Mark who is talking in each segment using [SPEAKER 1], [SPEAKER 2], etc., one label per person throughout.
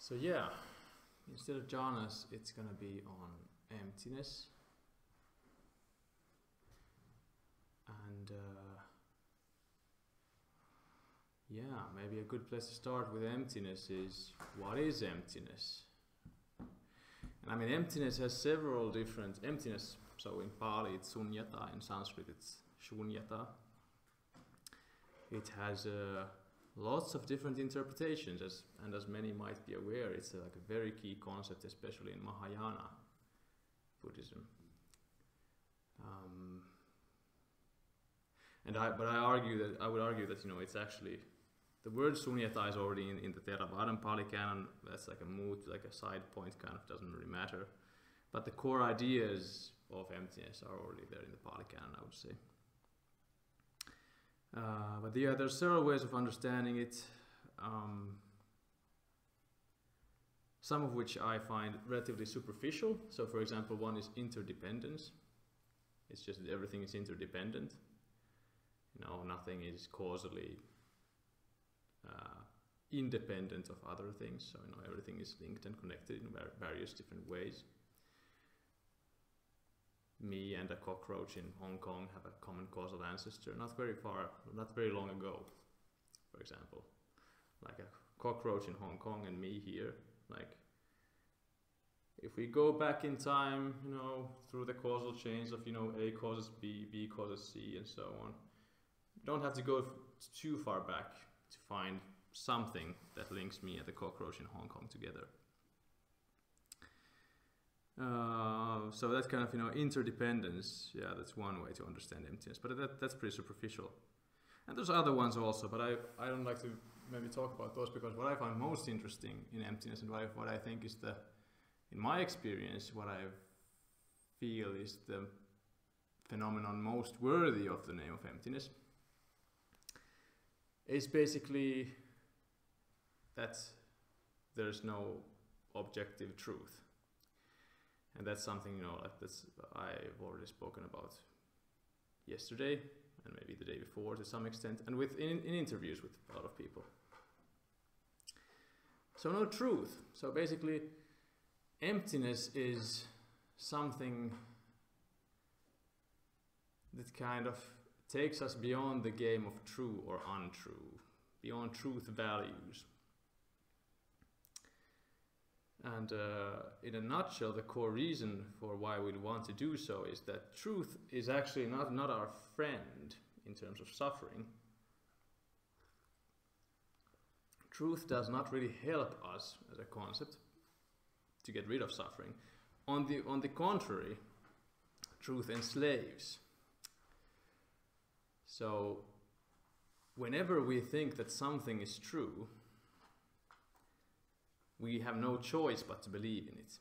[SPEAKER 1] So yeah, instead of jhanas, it's gonna be on emptiness. And yeah, maybe a good place to start with emptiness is, what is emptiness? And I mean, emptiness has several different emptiness. So in Pali it's suññata, in Sanskrit it's shūnyata. It has lots of different interpretations, and as many might be aware, it's like a very key concept, especially in Mahayana Buddhism. But I would argue that it's actually, the word suññata is already in the Theravada Pali canon. That's like a mood, like a side point, kind of doesn't really matter. But the core ideas of emptiness are already there in the Pali canon, I would say. But yeah, there's several ways of understanding it. Some of which I find relatively superficial. So for example, one is interdependence. It's just that everything is interdependent. Nothing is causally independent of other things. So everything is linked and connected in various different ways. Me and a cockroach in Hong Kong have a common causal ancestor, not very long ago, for example. Like a cockroach in Hong Kong and me here, like, if we go back in time, through the causal chains of, A causes B, B causes C, and so on, you don't have to go too far back to find something that links me and the cockroach in Hong Kong together. So that kind of interdependence, yeah, that's one way to understand emptiness, but that's pretty superficial. And there's other ones also, but I don't like to maybe talk about those, because what I find most interesting in emptiness, and what I think is in my experience, what I feel is the phenomenon most worthy of the name of emptiness, is basically that there's no objective truth. And that's something, I've already spoken about yesterday, and maybe the day before to some extent, and in interviews with a lot of people. So no truth. So basically, emptiness is something that kind of takes us beyond the game of true or untrue, beyond truth values. And in a nutshell, the core reason for why we'd want to do so is that truth is actually not our friend in terms of suffering. Truth does not really help us as a concept to get rid of suffering. On the contrary, truth enslaves. So whenever we think that something is true, we have no choice but to believe in it.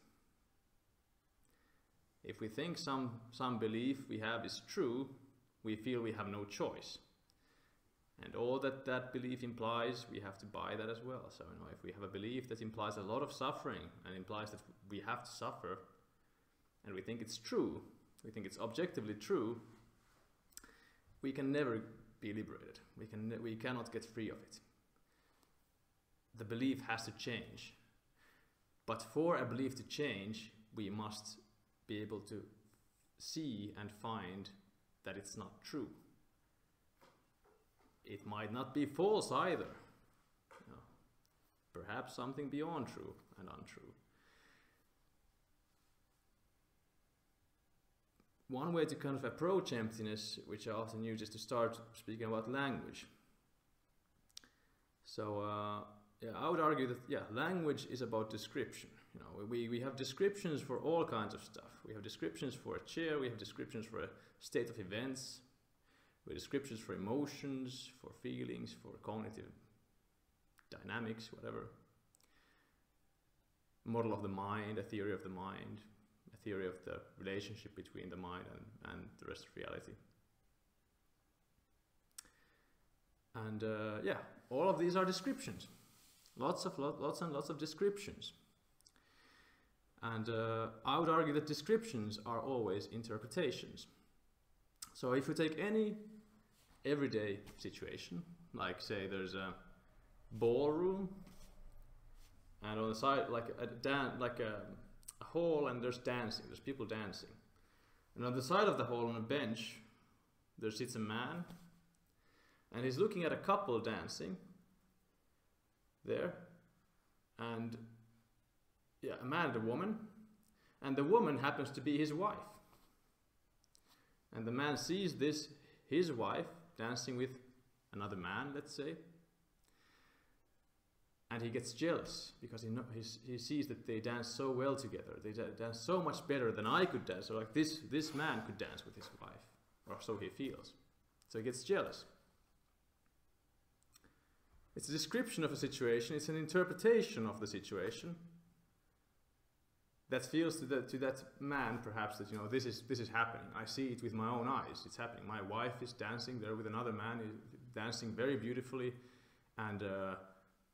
[SPEAKER 1] If we think some belief we have is true, we feel we have no choice. And all that belief implies, we have to buy that as well. So if we have a belief that implies a lot of suffering and implies that we have to suffer, and we think it's true, we think it's objectively true, we can never be liberated. We cannot get free of it. The belief has to change. But for a belief to change, we must be able to see and find that it's not true. It might not be false either. Perhaps something beyond true and untrue. One way to kind of approach emptiness, which I often use, is to start speaking about language. So yeah, I would argue that language is about description. We have descriptions for all kinds of stuff. We have descriptions for a chair, we have descriptions for a state of events, we have descriptions for emotions, for feelings, for cognitive dynamics, whatever. Model of the mind, a theory of the mind, a theory of the relationship between the mind and the rest of reality. And yeah, all of these are descriptions. Lots and lots of descriptions. And I would argue that descriptions are always interpretations. So if you take any everyday situation, like say there's a ballroom and on the side like a hall, and there's dancing. There's people dancing, and on the side of the hall on a bench, there sits a man, and he's looking at a couple dancing there, and yeah, a man and a woman, and the woman happens to be his wife. And the man sees this, his wife, dancing with another man, let's say, and he gets jealous because he sees that they dance so well together. They dance so much better than I could dance. So like this man could dance with his wife, or so he feels. So he gets jealous. It's a description of a situation. It's an interpretation of the situation that feels to that man perhaps that, you know, this is happening. I see it with my own eyes. It's happening. My wife is dancing there with another man, dancing very beautifully, and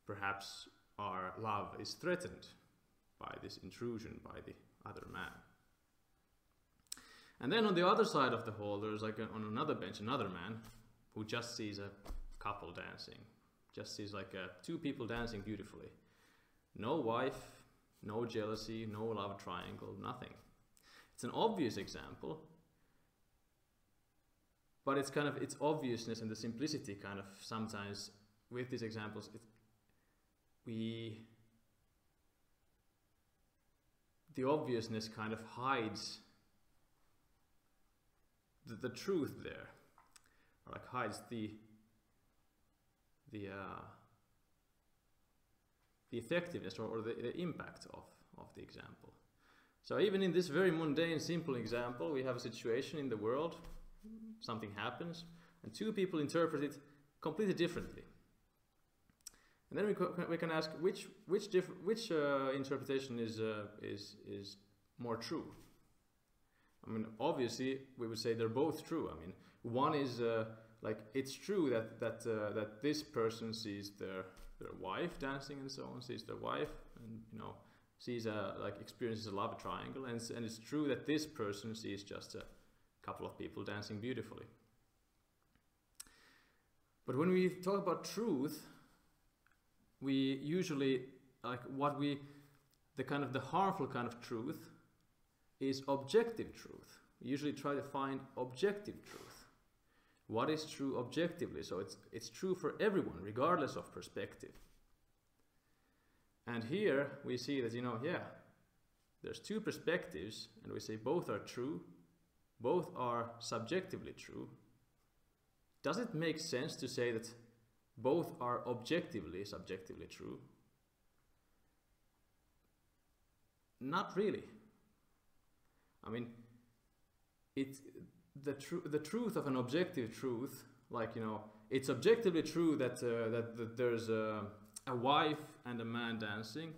[SPEAKER 1] perhaps our love is threatened by this intrusion by the other man. And then on the other side of the hall, there's like on another bench, another man who just sees a couple dancing. Just sees like two people dancing beautifully. No wife, no jealousy, no love triangle, nothing. It's an obvious example, but it's kind of its obviousness and the simplicity kind of sometimes with these examples, the obviousness kind of hides the truth there, or like hides the effectiveness or the impact of the example. So even in this very mundane, simple example, we have a situation in the world, something happens, and two people interpret it completely differently. And then we can ask which interpretation is more true. I mean, obviously we would say they're both true. I mean, one is like it's true that this person sees their wife dancing and so on, sees their wife, and you know, sees like experiences a love triangle, and it's true that this person sees just a couple of people dancing beautifully. But when we talk about truth, we usually like the harmful kind of truth is objective truth. We usually try to find objective truth. What is true objectively? So it's true for everyone, regardless of perspective. And here we see that, you know, yeah, there's two perspectives, and we say both are true, both are subjectively true. Does it make sense to say that both are objectively, subjectively true? Not really. I mean, the truth of an objective truth, like, you know, it's objectively true that that there's a wife and a man dancing.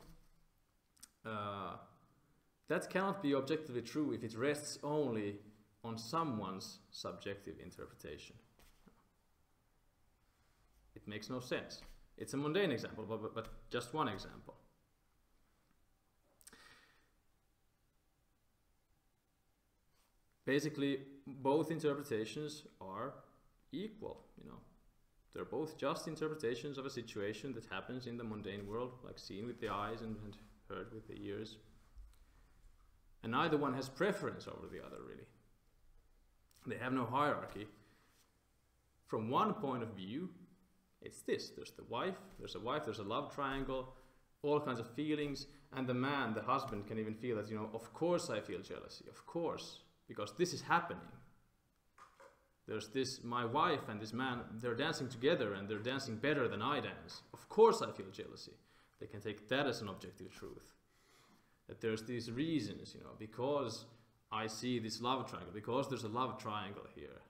[SPEAKER 1] That cannot be objectively true if it rests only on someone's subjective interpretation. It makes no sense. It's a mundane example, but just one example. Basically, both interpretations are equal, you know. They're both just interpretations of a situation that happens in the mundane world, like seen with the eyes and heard with the ears. And neither one has preference over the other, really. They have no hierarchy. From one point of view, it's this. There's the wife, there's a love triangle, all kinds of feelings, and the man, the husband, can even feel that, you know, of course I feel jealousy, of course, because this is happening. There's this, my wife and this man, they're dancing together and they're dancing better than I dance. Of course I feel jealousy. They can take that as an objective truth. That there's these reasons, you know, because I see this love triangle, because there's a love triangle here.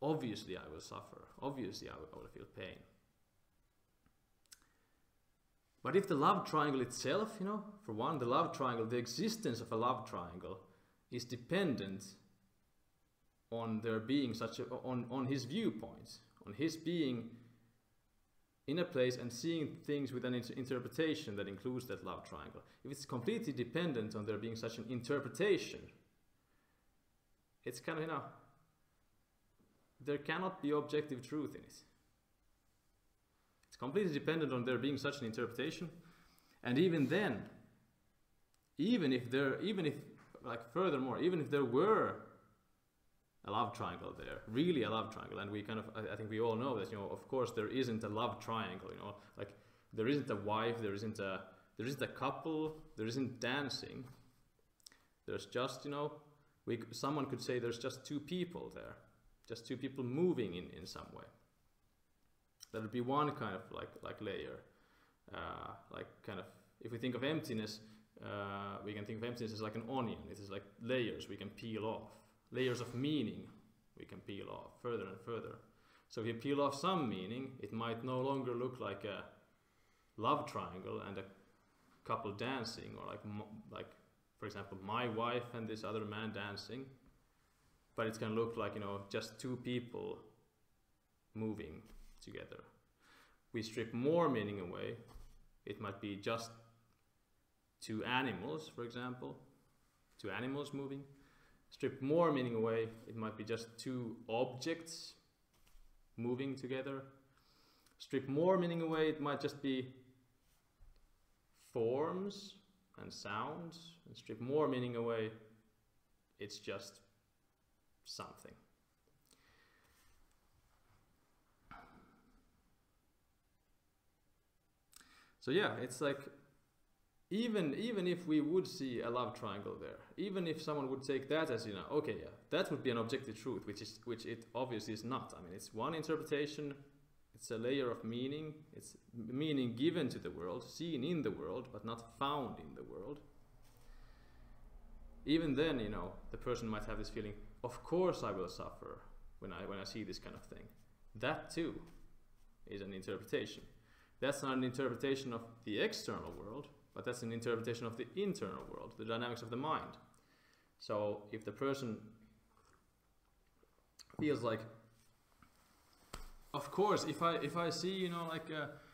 [SPEAKER 1] Obviously I will suffer. Obviously I will feel pain. But if the love triangle itself, you know, for one, the love triangle, the existence of a love triangle is dependent on there being on his viewpoints, on his being in a place and seeing things with an interpretation that includes that love triangle. If it's completely dependent on there being such an interpretation, it's kind of, you know, there cannot be objective truth in it. It's completely dependent on there being such an interpretation. And even then, even if like furthermore, even if there were a love triangle there, really a love triangle, and we kind of, I think we all know that, you know, of course there isn't a love triangle, you know, like there isn't a wife, there isn't a couple, there isn't dancing. There's just, you know, someone could say there's just two people there, just two people moving in some way. That would be one kind of like layer, like kind of, if we think of emptiness, we can think of emptiness as like an onion. It is like layers we can peel off, layers of meaning we can peel off further and further. So if you peel off some meaning, it might no longer look like a love triangle and a couple dancing, or like for example my wife and this other man dancing, but it's gonna look like, you know, just two people moving together. We strip more meaning away, it might be just two animals, for example, two animals moving. Strip more meaning away, it might be just two objects moving together. Strip more meaning away, it might just be forms and sounds. And strip more meaning away, it's just something. So yeah, it's like, even if we would see a love triangle there, even if someone would take that as, you know, okay, yeah, that would be an objective truth, which it obviously is not. I mean, it's one interpretation, it's a layer of meaning, it's meaning given to the world, seen in the world, but not found in the world. Even then, you know, the person might have this feeling, of course I will suffer when I see this kind of thing. That too is an interpretation. That's not an interpretation of the external world, but that's an interpretation of the internal world, the dynamics of the mind. So if the person feels like, of course, if I see, you know, like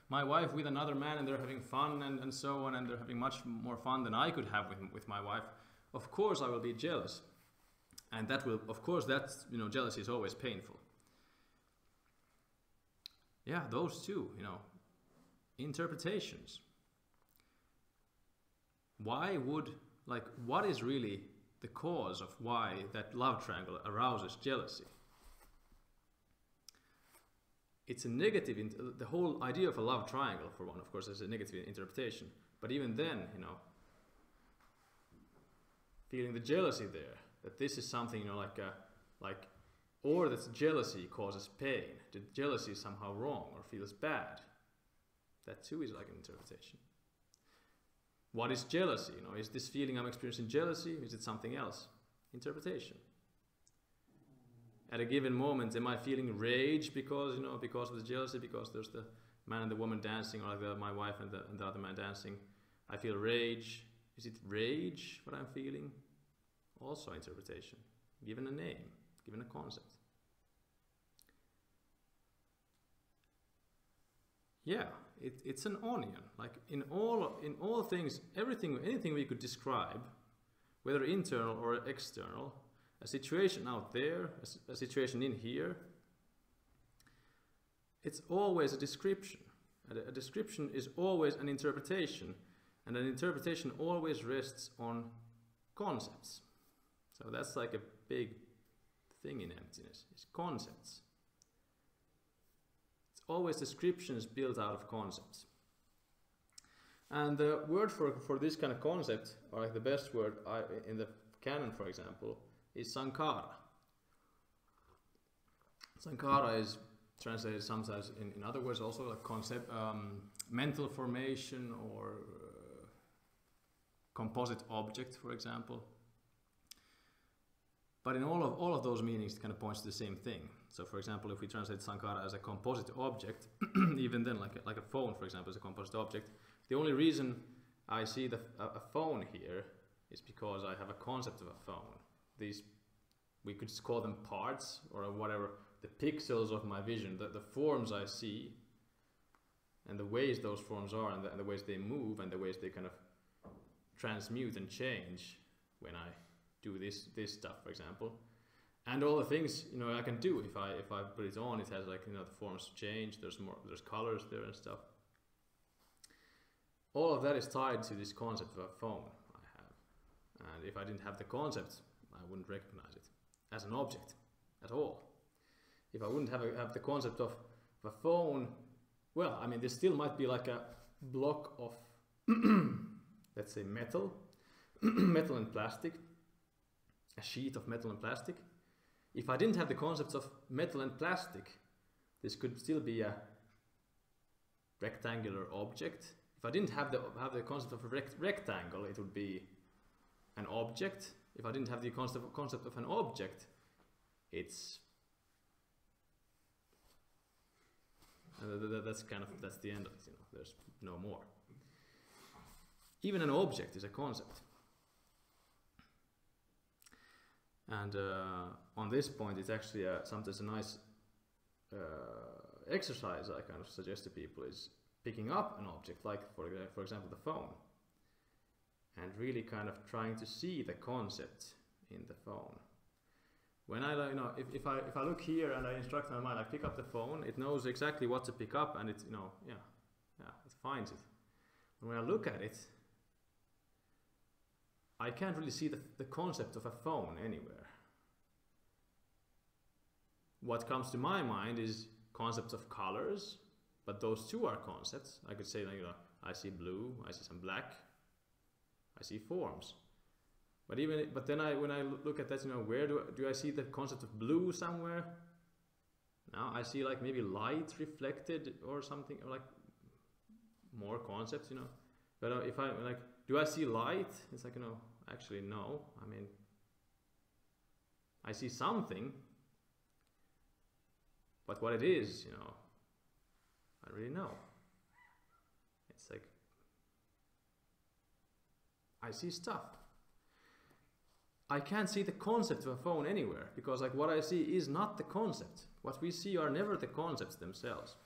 [SPEAKER 1] my wife with another man and they're having fun and so on, and they're having much more fun than I could have with my wife, of course I will be jealous. And that will, of course, that's, you know, jealousy is always painful. Yeah, those two, you know, interpretations. Why would, like, what is really the cause of why that love triangle arouses jealousy? It's a negative, the whole idea of a love triangle, for one, of course, is a negative interpretation. But even then, you know, feeling the jealousy there, that this is something, you know, or that jealousy causes pain, that jealousy is somehow wrong or feels bad. That too is like an interpretation. What is jealousy? You know, is this feeling I'm experiencing jealousy? Is it something else? Interpretation. At a given moment, am I feeling rage because, you know, because of the jealousy, because there's the man and the woman dancing, or like my wife and the other man dancing? I feel rage. Is it rage what I'm feeling? Also interpretation. Given a name, given a concept. Yeah, it's an onion. Like in all things, anything we could describe, whether internal or external, a situation out there, a situation in here, it's always a description. A description is always an interpretation, and an interpretation always rests on concepts. So that's like a big thing in emptiness, is concepts. It's always descriptions built out of concepts. And the word for this kind of concept, or like the best word in the canon, for example, is sankhara. Sankhara is translated sometimes in other words also like concept, mental formation, or composite object, for example. But in all of those meanings, it kind of points to the same thing. So, for example, if we translate sankhara as a composite object, even then, like a phone, for example, is a composite object. The only reason I see a phone here is because I have a concept of a phone. These, we could just call them parts or whatever, the pixels of my vision, the forms I see, and the ways those forms are, and the ways they move, and the ways they kind of transmute and change when I do this stuff, for example, and all the things, you know, I can do if I put it on. It has, like, you know, the forms change. There's colors there and stuff. all of that is tied to this concept of a phone I have. And if I didn't have the concept, I wouldn't recognize it as an object at all. If I wouldn't have the concept of a phone, well, I mean, there still might be like a block of, let's say, metal, metal and plastic, a sheet of metal and plastic. If I didn't have the concepts of metal and plastic, this could still be a rectangular object. If I didn't have the concept of a rectangle, it would be an object. If I didn't have the concept of an object, that's the end of it. There's no more. Even an object is a concept. And on this point, it's actually sometimes a nice exercise I kind of suggest to people is picking up an object, like for example the phone, and really kind of trying to see the concept in the phone. When I, if I look here and I instruct my mind, I pick up the phone, it knows exactly what to pick up, and it it finds it. And when I look at it, I can't really see the concept of a phone anywhere. What comes to my mind is concepts of colors, but those two are concepts. I could say, I see blue, I see some black, I see forms. But then when I look at that, where do I see the concept of blue somewhere? Now I see like maybe light reflected or something, or like more concepts, But if I do I see light? It's like, actually no. I mean, I see something, but what it is, I really know. It's like, I see stuff. I can't see the concept of a phone anywhere, because what I see is not the concept. What we see are never the concepts themselves.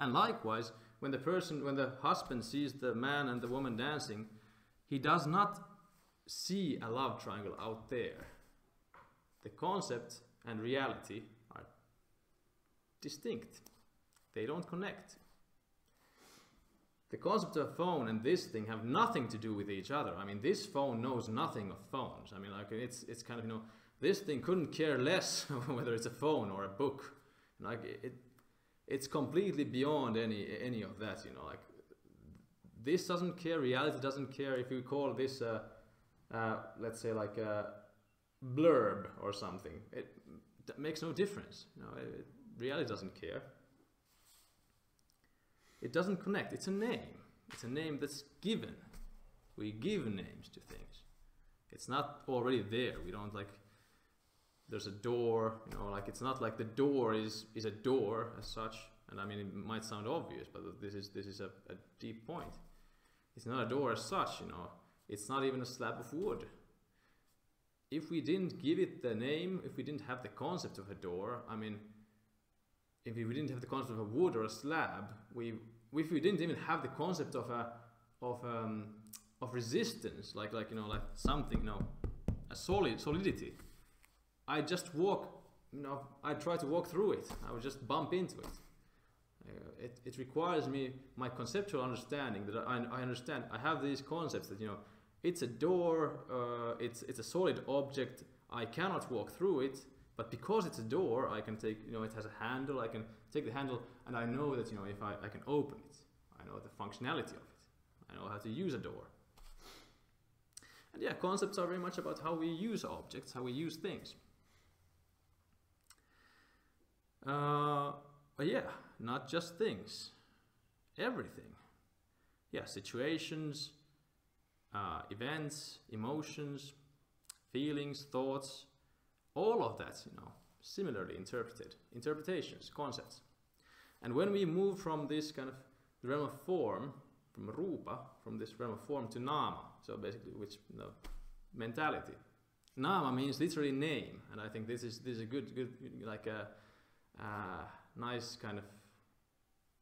[SPEAKER 1] And likewise, when the husband sees the man and the woman dancing, he does not see a love triangle out there. The concept and reality are distinct. They don't connect. The concept of a phone and this thing have nothing to do with each other. I mean, this phone knows nothing of phones. I mean, it's kind of, this thing couldn't care less whether it's a phone or a book. It's completely beyond any of that, this doesn't care, reality doesn't care if you call this let's say like a blurb or something. It makes no difference. Reality doesn't care. It doesn't connect. It's a name. It's a name that's given. We give names to things. It's not already there. We don't there's a door, it's not like the door is a door as such. And I mean, it might sound obvious, but this is a deep point. It's not a door as such, It's not even a slab of wood. If we didn't give it the name, if we didn't have the concept of a door, I mean, if we didn't have the concept of a wood or a slab, if we didn't even have the concept of resistance, like something, a solidity, I just walk, I try to walk through it. I would just bump into it. It requires my conceptual understanding that I understand. I have these concepts that it's a door, it's a solid object. I cannot walk through it. But because it's a door, I can take, it has a handle, I can take the handle, and I know that, if I can open it. I know the functionality of it. I know how to use a door. And yeah, concepts are very much about how we use objects, how we use things. But yeah, not just things. Everything. Yeah, situations, events, emotions, feelings, thoughts, all of that, similarly interpreted. Interpretations, concepts. And when we move from this kind of realm of form, from rūpa, from this realm of form to nāma, so basically which, mentality. Nāma means literally name, and I think this is a good like a nice kind of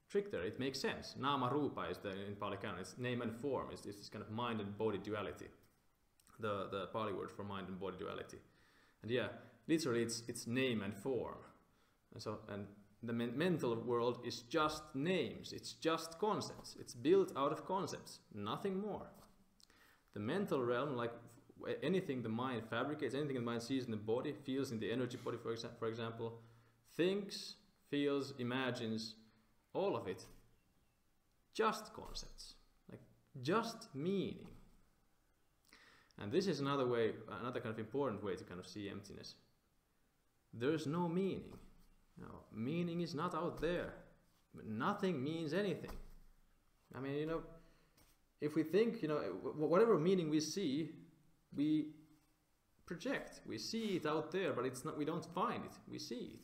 [SPEAKER 1] trick there. It makes sense. Nāma-rūpa is in Pali Canon, it's name and form. It's this kind of mind and body duality. The Pali word for mind and body duality. And yeah, literally it's name and form. And the mental world is just names, it's just concepts, it's built out of concepts, nothing more. The mental realm, like anything the mind fabricates, anything the mind sees in the body, feels in the energy body, for example, thinks, feels, imagines, all of it, just concepts, like just meaning. And this is another way, another kind of important way to kind of see emptiness. There's no meaning. No, meaning is not out there. Nothing means anything. I mean, you know, if we think, you know, whatever meaning we see, we project. We see it out there, but it's not. We don't find it. We see it.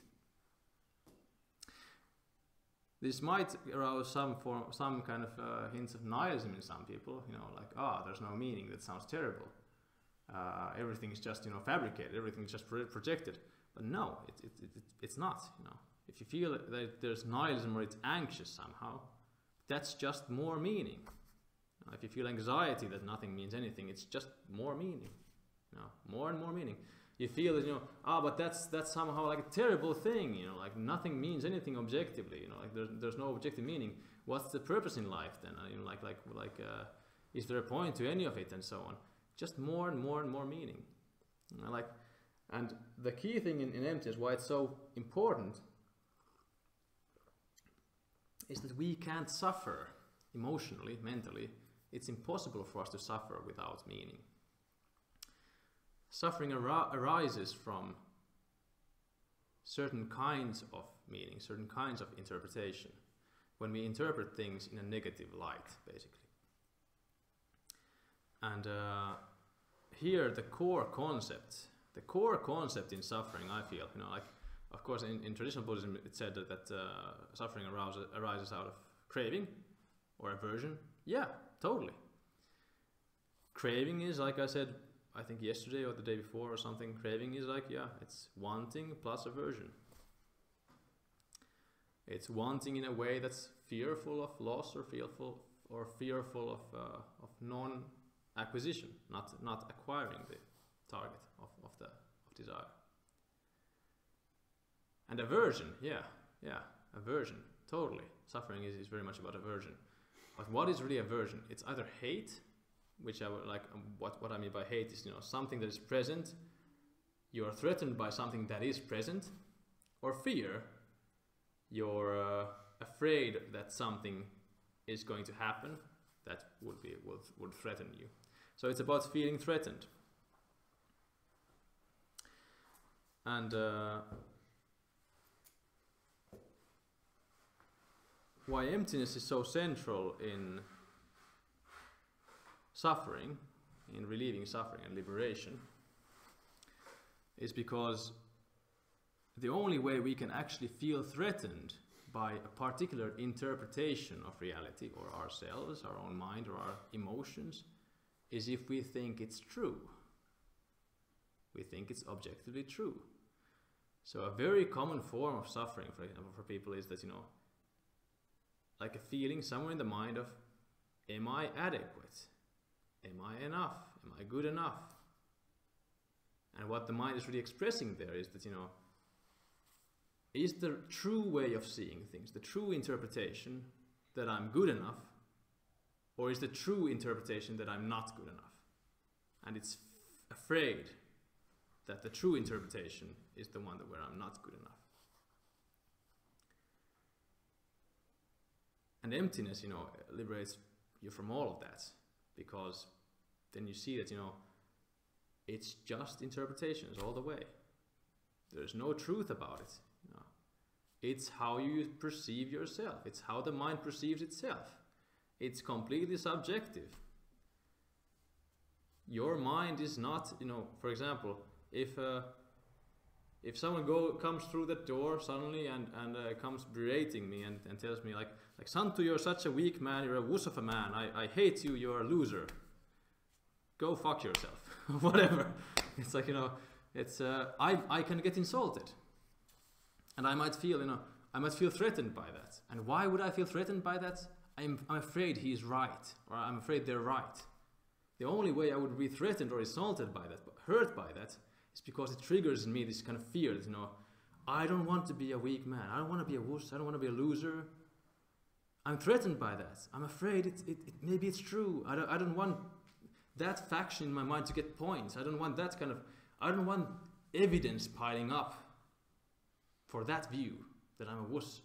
[SPEAKER 1] This might arouse some kind of hints of nihilism in some people. You know, like, there's no meaning. That sounds terrible. Everything is just, you know, fabricated. Everything is just projected. But no, it's not. You know, if you feel that there's nihilism or it's anxious somehow, that's just more meaning. If you feel anxiety that nothing means anything, it's just more meaning. You know, more and more meaning. You feel that, you know, but that's somehow like a terrible thing. You know, like nothing means anything objectively. You know, like there's no objective meaning. What's the purpose in life then? You know, is there a point to any of it, and so on? Just more and more and more meaning. You know, like. And the key thing in emptiness, why it's so important, is that we can't suffer emotionally, mentally. It's impossible for us to suffer without meaning. Suffering arises from certain kinds of meaning, certain kinds of interpretation, when we interpret things in a negative light, basically. And here the core concept in suffering, I feel, you know, like, of course, in traditional Buddhism, it said that suffering arises out of craving or aversion. Yeah, totally. Craving is, like I said, I think yesterday or the day before or something, craving is like, yeah, it's wanting plus aversion. It's wanting in a way that's fearful of loss or fearful of non-acquisition, not acquiring the target of desire. And aversion, aversion, totally. Suffering is very much about aversion. But what is really aversion? It's either hate, which I would like. What I mean by hate is, you know, something that is present. You are threatened by something that is present, or fear. You're afraid that something is going to happen that would threaten you. So it's about feeling threatened. And why emptiness is so central in suffering, in relieving suffering and liberation, is because the only way we can actually feel threatened by a particular interpretation of reality or ourselves, our own mind or our emotions, is if we think it's true. We think it's objectively true. So a very common form of suffering, for example, for people is that, you know, like a feeling somewhere in the mind of, am I adequate? Am I enough? Am I good enough? And what the mind is really expressing there is that, you know, is the true way of seeing things, the true interpretation that I'm good enough, or is the true interpretation that I'm not good enough? And it's afraid that the true interpretation is the one where I'm not good enough. And emptiness, you know, liberates you from all of that, because then you see that, you know, it's just interpretations all the way. There's no truth about it. You know. It's how you perceive yourself. It's how the mind perceives itself. It's completely subjective. Your mind is not, you know, for example, if someone comes through that door suddenly and comes berating me and tells me like Santtu, you're such a weak man, you're a wuss of a man, I hate you, you're a loser, go fuck yourself. Whatever. It's like, you know, it's I can get insulted, and I might feel, you know, I might feel threatened by that. And why would I feel threatened by that? I'm afraid he's right, or I'm afraid they're right. The only way I would be threatened or insulted by that, hurt by that, is because it triggers in me this kind of fear that, you know, I don't want to be a weak man. I don't want to be a wuss. I don't want to be a loser. I'm threatened by that. I'm afraid maybe it's true. I don't want that faction in my mind to get points. I don't want that kind of, I don't want evidence piling up for that view that I'm a wuss.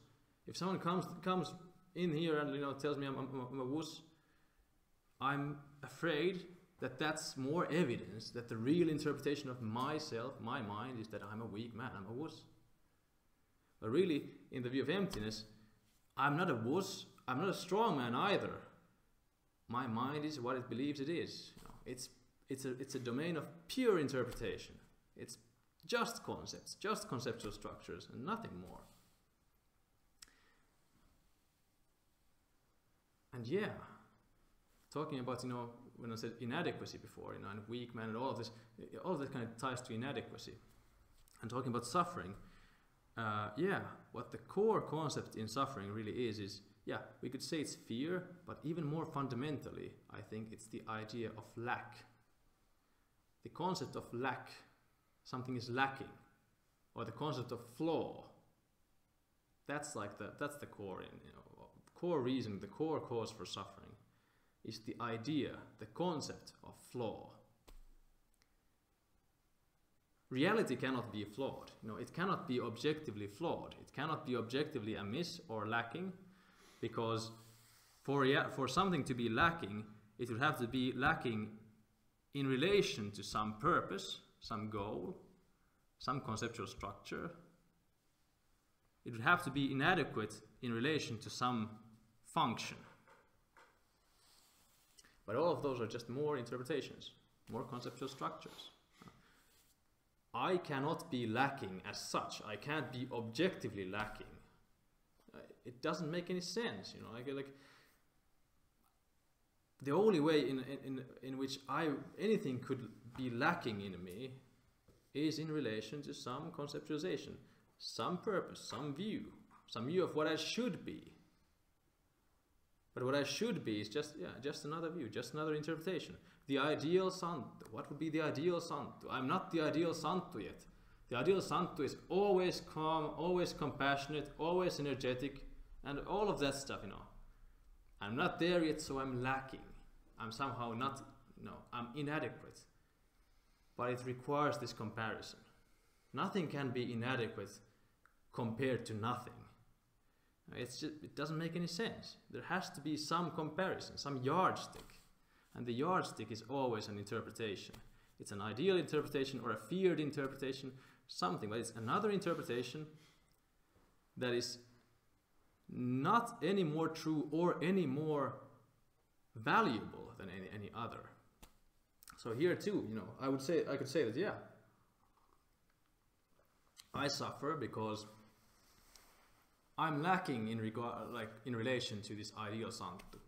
[SPEAKER 1] If someone comes in here and tells me I'm a wuss, I'm afraid that that's more evidence that the real interpretation of myself, my mind, is that I'm a weak man, I'm a wuss. But really, in the view of emptiness, I'm not a wuss, I'm not a strong man either. My mind is what it believes it is. It's a domain of pure interpretation. It's just concepts, just conceptual structures, and nothing more. And yeah, talking about, when I said inadequacy before, and weak man and all of this kind of ties to inadequacy. And talking about suffering, what the core concept in suffering really is, we could say it's fear, but even more fundamentally, I think it's the idea of lack. The concept of lack, something is lacking, or the concept of flaw. That's the core, core reason, the core cause for suffering is the idea, the concept of flaw. Reality cannot be flawed. It cannot be objectively flawed. It cannot be objectively amiss or lacking, because for something to be lacking, it would have to be lacking in relation to some purpose, some goal, some conceptual structure. It would have to be inadequate in relation to some function. But all of those are just more interpretations, more conceptual structures. I cannot be lacking as such. I can't be objectively lacking. It doesn't make any sense, like the only way in which anything could be lacking in me is in relation to some conceptualization, some purpose, some view of what I should be. But what I should be is just another view, just another interpretation. The ideal santo. What would be the ideal santo? I'm not the ideal santo yet. The ideal santo is always calm, always compassionate, always energetic, and all of that stuff, I'm not there yet, so I'm lacking. I'm somehow not, I'm inadequate. But it requires this comparison. Nothing can be inadequate compared to nothing. It doesn't make any sense. There has to be some comparison, some yardstick. And the yardstick is always an interpretation. It's an ideal interpretation or a feared interpretation, something, but it's another interpretation that is not any more true or any more valuable than any other. So here too, I could say that I suffer because I'm lacking in relation to this ideal santo.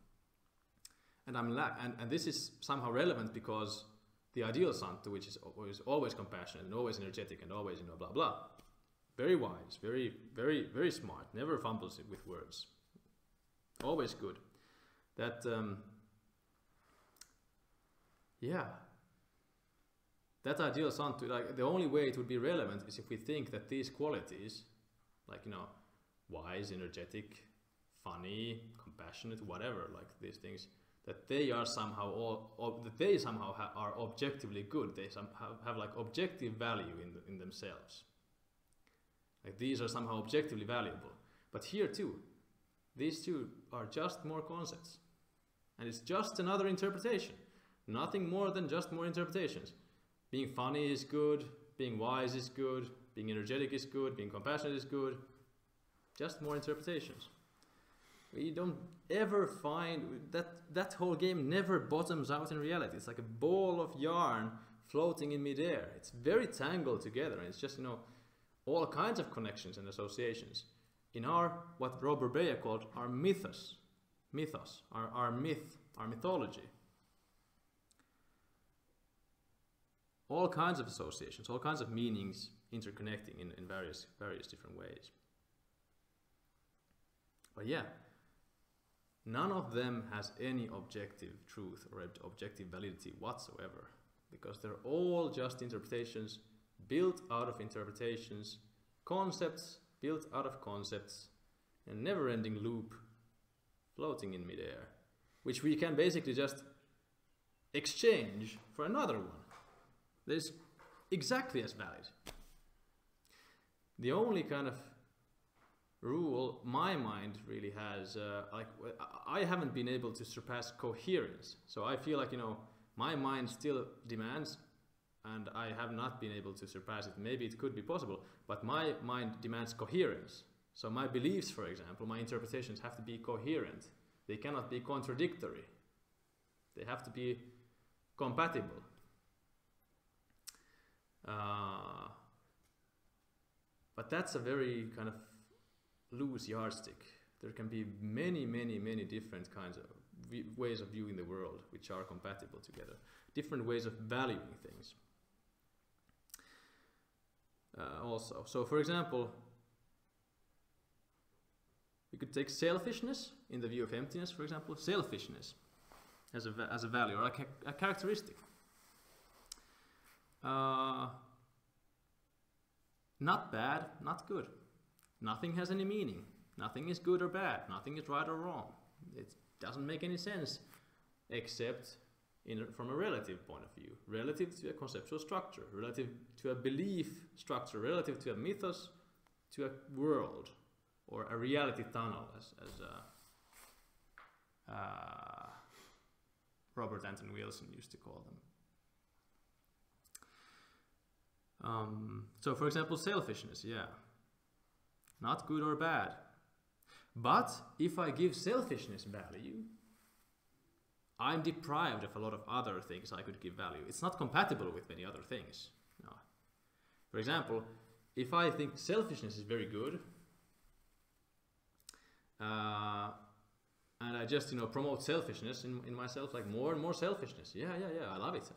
[SPEAKER 1] And and this is somehow relevant because the ideal santo, which is always compassionate and always energetic and always blah blah, very wise, very very very smart, never fumbles it with words, always good. That that ideal santo, the only way it would be relevant is if we think that these qualities, wise, energetic, funny, compassionate, whatever, these things, that they are somehow are objectively good. They somehow have objective value in themselves. These are somehow objectively valuable. But here too, these two are just more concepts. And it's just another interpretation. Nothing more than just more interpretations. Being funny is good, being wise is good, being energetic is good, being compassionate is good. Just more interpretations. We don't ever find that whole game never bottoms out in reality. It's like a ball of yarn floating in midair. It's very tangled together, and it's just all kinds of connections and associations. In what Robert Beyer called our mythos, our myth, our mythology. All kinds of associations, all kinds of meanings interconnecting in various different ways. But none of them has any objective truth or objective validity whatsoever, because they're all just interpretations built out of interpretations concepts built out of concepts, a never-ending loop floating in midair, which we can basically just exchange for another one that is exactly as valid. The only kind of rule my mind really has, I haven't been able to surpass coherence. So I feel like, my mind still demands, and I have not been able to surpass it. Maybe it could be possible, but my mind demands coherence. So my beliefs, for example, my interpretations have to be coherent. They cannot be contradictory. They have to be compatible. But that's a very kind of loose yardstick. There can be many, many, many different kinds of ways of viewing the world which are compatible together. Different ways of valuing things. Also, so for example, we could take selfishness in the view of emptiness, for example. Selfishness as a value or a characteristic. Not bad, not good. Nothing has any meaning. Nothing is good or bad. Nothing is right or wrong. It doesn't make any sense except from a relative point of view, relative to a conceptual structure, relative to a belief structure, relative to a mythos, to a world, or a reality tunnel, as Robert Anton Wilson used to call them. So for example, selfishness, yeah. Not good or bad. But if I give selfishness value, I'm deprived of a lot of other things I could give value. It's not compatible with many other things. No. For example, if I think selfishness is very good, and I just promote selfishness in myself, like more and more selfishness. Yeah, I love it.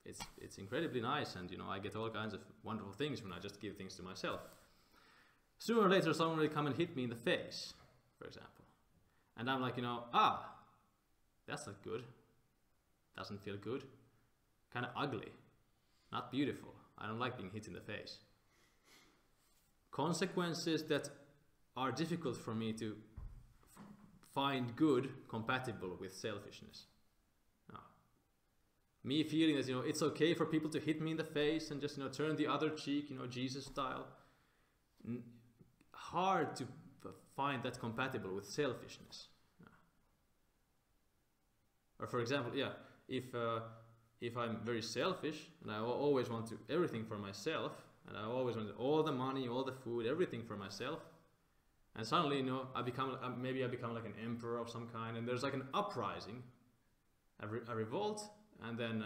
[SPEAKER 1] It's incredibly nice, and I get all kinds of wonderful things when I just give things to myself. Sooner or later, someone will come and hit me in the face, for example, and I'm like, that's not good. Doesn't feel good. Kind of ugly. Not beautiful. I don't like being hit in the face. Consequences that are difficult for me to find good compatible with selfishness. No. Me feeling that it's okay for people to hit me in the face and just turn the other cheek, Jesus style. Hard to find that compatible with selfishness. No. Or for example, if I'm very selfish and I always want everything for myself, and I always want all the money, all the food, everything for myself, and suddenly maybe I become like an emperor of some kind, and there's like an uprising, a revolt, and then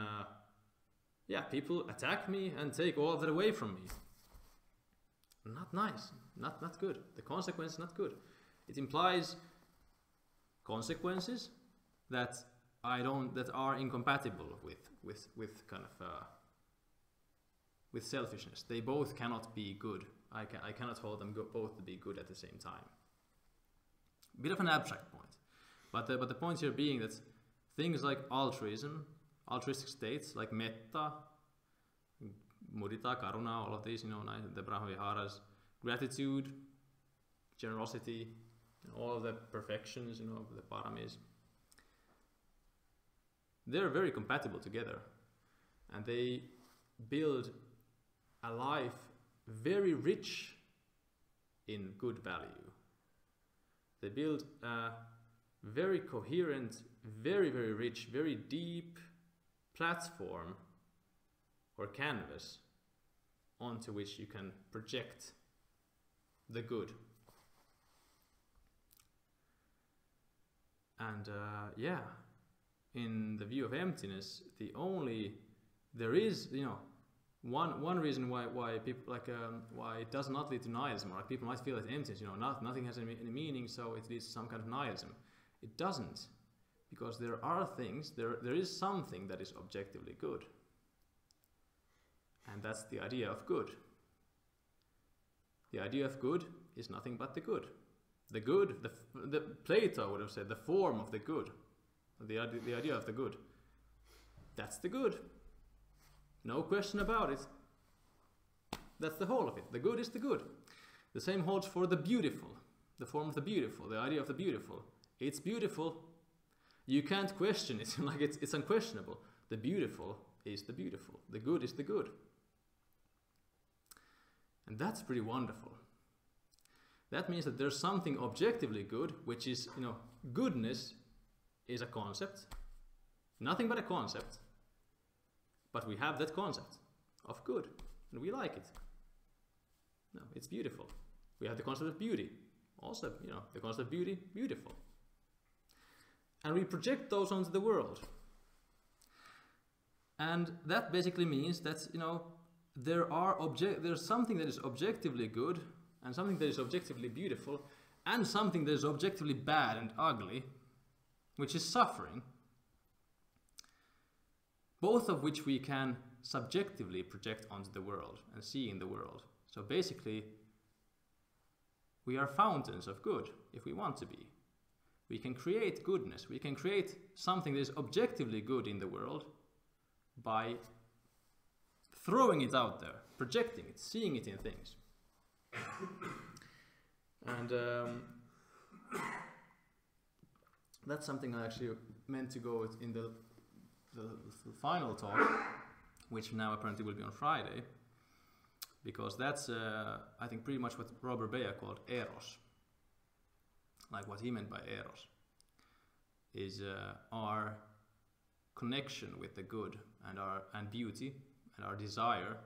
[SPEAKER 1] people attack me and take all of that away from me. Not nice, not good. The consequence is not good. It implies consequences that are incompatible with kind of with selfishness. They both cannot be good. I cannot hold them both to be good at the same time. Bit of an abstract point, but the point here being that things like altruism, altruistic states like metta, mudita, karuna, all of these, the Brahmaviharas, gratitude, generosity, all of the perfections, the paramis, they're very compatible together, and they build a life very rich in good value. They build a very coherent, very, very rich, very deep platform or canvas onto which you can project the good. And in the view of emptiness, there is one reason why people why it does not lead to nihilism, or people might feel that emptiness, nothing has any meaning, so it leads to some kind of nihilism. It doesn't, because there are things, there is something that is objectively good, and that's the idea of good. The idea of good is nothing but the good. The good, the Plato would have said, the form of the good, the idea of the good. That's the good. No question about it. That's the whole of it. The good is the good. The same holds for the beautiful, the form of the beautiful, the idea of the beautiful. It's beautiful. You can't question it. Like it's unquestionable. The beautiful is the beautiful. The good is the good. And that's pretty wonderful. That means that there's something objectively good, which is, goodness is a concept. Nothing but a concept. But we have that concept of good, and we like it. No, it's beautiful. We have the concept of beauty. Also, the concept of beauty, beautiful. And we project those onto the world. And that basically means that, there's something that is objectively good, and something that is objectively beautiful, and something that is objectively bad and ugly, which is suffering. Both of which we can subjectively project onto the world and see in the world. So basically, we are fountains of good, if we want to be. We can create goodness. We can create something that is objectively good in the world by throwing it out there, projecting it, seeing it in things. And that's something I actually meant to go with in the final talk, which now apparently will be on Friday, because that's I think pretty much what Robert Beyer called eros. Like what he meant by eros is our connection with the good and beauty and our desire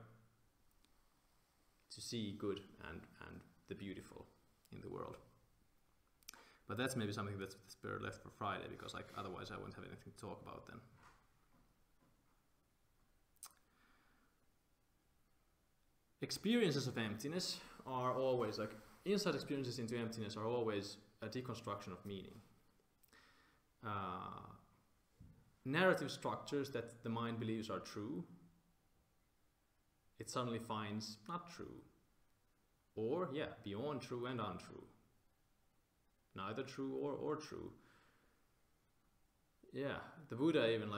[SPEAKER 1] to see good and the beautiful in the world. But that's maybe something that's better left for Friday, because otherwise I won't have anything to talk about then. Experiences of emptiness are always, insight experiences into emptiness are always a deconstruction of meaning. Narrative structures that the mind believes are true, it suddenly finds not true. Or, beyond true and untrue. Neither true or true. Yeah, the Buddha even,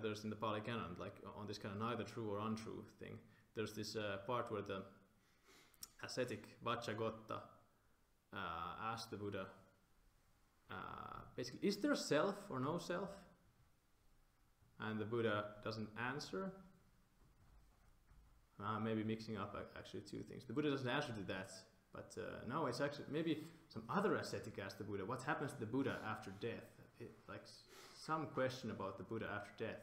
[SPEAKER 1] there's in the Pali Canon, on this kind of neither true or untrue thing, there's this part where the ascetic Vacchagotta asked the Buddha, basically, is there self or no self? And the Buddha doesn't answer. Maybe mixing up actually two things. The Buddha doesn't answer to that, but no, it's actually, maybe some other ascetic asked the Buddha, what happens to the Buddha after death? Some question about the Buddha after death.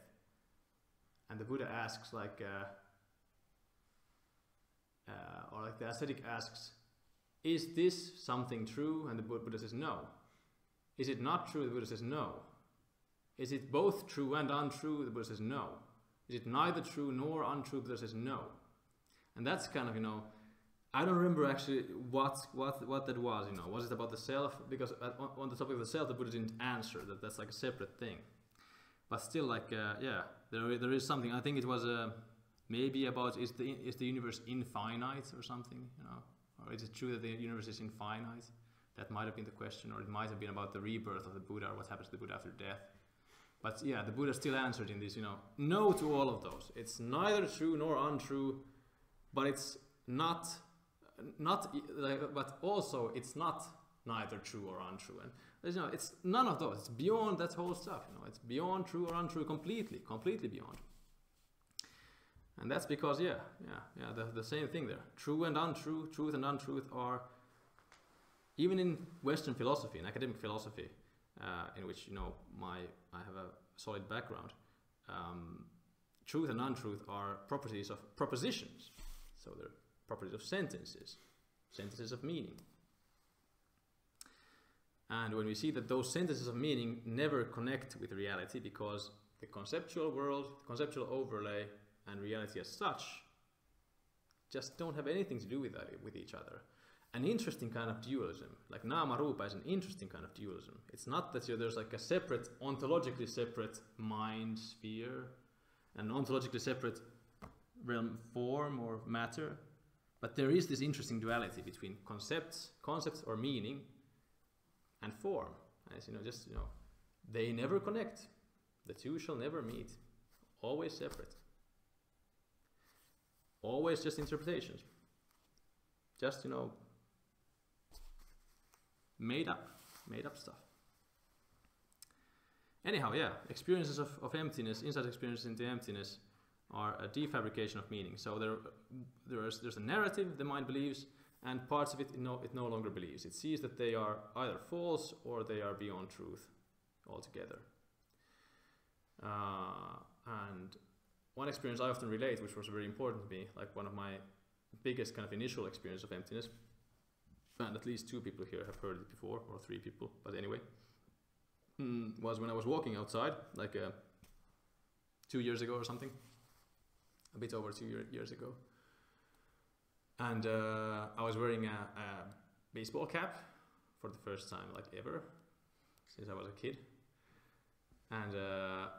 [SPEAKER 1] And the Buddha asks the ascetic asks, is this something true? And the Buddha says no. Is it not true? The Buddha says no. Is it both true and untrue? The Buddha says no. Is it neither true nor untrue? The Buddha says no. And that's kind of, I don't remember actually what that was, Was it about the self? Because on the topic of the self, the Buddha didn't answer. That's like a separate thing. But still, there is something. I think it was maybe about is the universe infinite or something, Or is it true that the universe is infinite? That might have been the question, or it might have been about the rebirth of the Buddha, or what happens to the Buddha after death. But the Buddha still answered in this, no to all of those. It's neither true nor untrue, but it's not, but also it's not neither true or untrue. And it's none of those. It's beyond that whole stuff. It's beyond true or untrue, completely beyond. And that's because the same thing there. True and untrue, truth and untruth are, even in Western philosophy, in academic philosophy, in which I have a solid background. Truth and untruth are properties of propositions, so they're properties of sentences of meaning. And when we see that those sentences of meaning never connect with reality, because the conceptual world, conceptual overlay, and reality as such just don't have anything to do with each other. An interesting kind of dualism, like nāma-rūpa, is an interesting kind of dualism. It's not that there's a separate, ontologically separate mind sphere, an ontologically separate realm, form or matter, but there is this interesting duality between concepts or meaning, and form. As they never connect. The two shall never meet. Always separate. Always just interpretations. just, you know, made up stuff. Anyhow, yeah, experiences of emptiness, insight experiences into emptiness, are a defabrication of meaning. So there's a narrative the mind believes, and parts of it it no longer believes. It sees that they are either false or they are beyond truth altogether. And one experience I often relate, which was very important to me, like one of my biggest kind of initial experience of emptiness, and at least 2 people here have heard it before, or 3 people, but anyway, was when I was walking outside, like 2 years ago or something, a bit over 2 years ago, and I was wearing a baseball cap for the first time, like ever, since I was a kid, and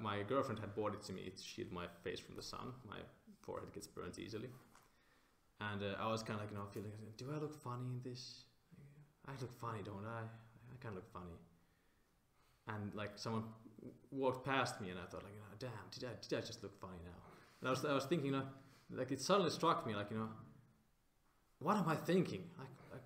[SPEAKER 1] my girlfriend had bought it to me to shield my face from the sun. My forehead gets burnt easily. And I was kind of like, you know, feeling, do I look funny in this? I look funny, don't I? I kind of look funny. And like someone walked past me, and I thought, like, damn, did I just look funny now? And I was thinking, you know, like it suddenly struck me, like, you know, what am I thinking? Like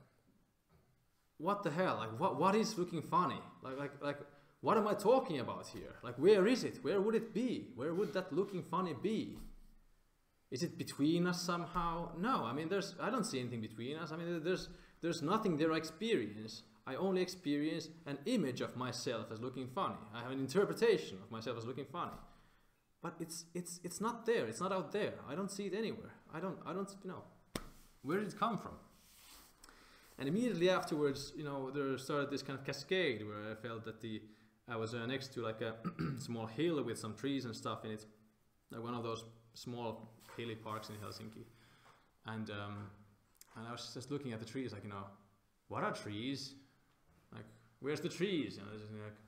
[SPEAKER 1] what the hell? Like what is looking funny? Like what am I talking about here? Like where is it? Where would it be? Where would that looking funny be? Is it between us somehow? No, I mean, I don't see anything between us. I mean, there's nothing there I experience. I only experience an image of myself as looking funny. I have an interpretation of myself as looking funny. But it's not there. It's not out there. I don't see it anywhere. I don't you know, where did it come from? And immediately afterwards, you know, there started this kind of cascade where I felt that I was next to like a small hill with some trees and stuff in it, like one of those small hilly parks in Helsinki, and I was just looking at the trees, like, you know, what are trees? Like, where's the trees? You know,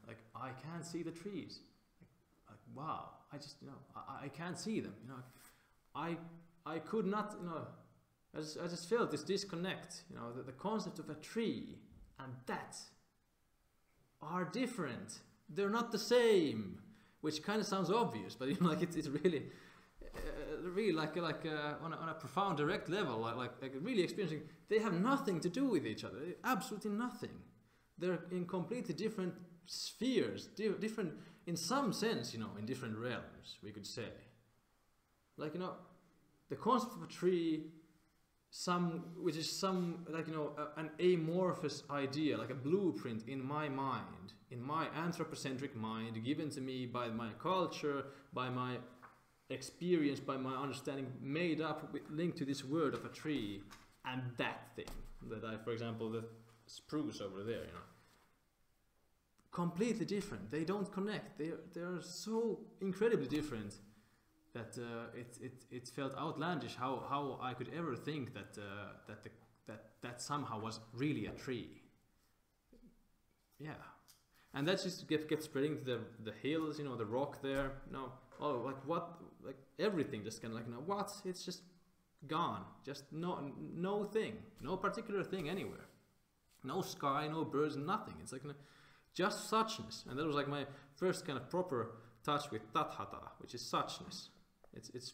[SPEAKER 1] like I can't see the trees. Like wow, I just, you know, I can't see them. You know, I could not, you know, I just felt this disconnect. You know, the concept of a tree and that are different. They're not the same, which kind of sounds obvious, but you know, like it's really. Really like on a profound direct level, like really experiencing, they have nothing to do with each other, absolutely nothing. They're in completely different spheres, different in some sense, you know, in different realms, we could say. Like, you know, the concept of a tree, which is some, like, you know, an amorphous idea, like a blueprint in my mind, in my anthropocentric mind, given to me by my culture, by my experience, by my understanding, made up, linked to this word of a tree and that thing that for example, the spruce over there, you know, completely different. They don't connect. They're so incredibly different that it felt outlandish how I could ever think that somehow was really a tree. Yeah, and that just kept spreading to the hills, you know, the rock there, you know. Oh, like what? Like everything just kind of like, you know, what? It's just gone. Just no thing, no particular thing anywhere. No sky, no birds, nothing. It's like, you know, just suchness. And that was like my first kind of proper touch with tathata, which is suchness. It's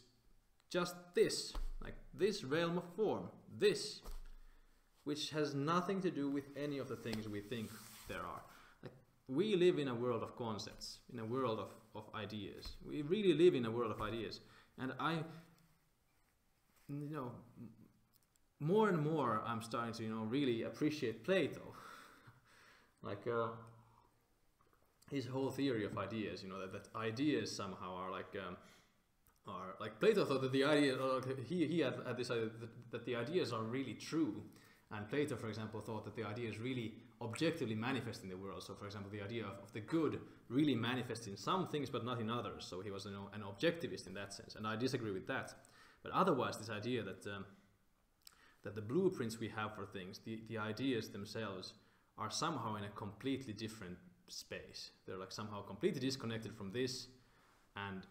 [SPEAKER 1] just this, like this realm of form, this, which has nothing to do with any of the things we think there are. We live in a world of concepts, in a world of ideas. We really live in a world of ideas. And you know, more and more I'm starting to, you know, really appreciate Plato. Like his whole theory of ideas, you know, that ideas somehow are like Plato thought that the idea, he had this idea that the ideas are really true. And Plato, for example, thought that the idea is really objectively manifest in the world. So, for example, the idea of the good really manifests in some things, but not in others. So he was, you know, an objectivist in that sense, and I disagree with that. But otherwise, this idea that the blueprints we have for things, the ideas themselves, are somehow in a completely different space. They're like somehow completely disconnected from this, and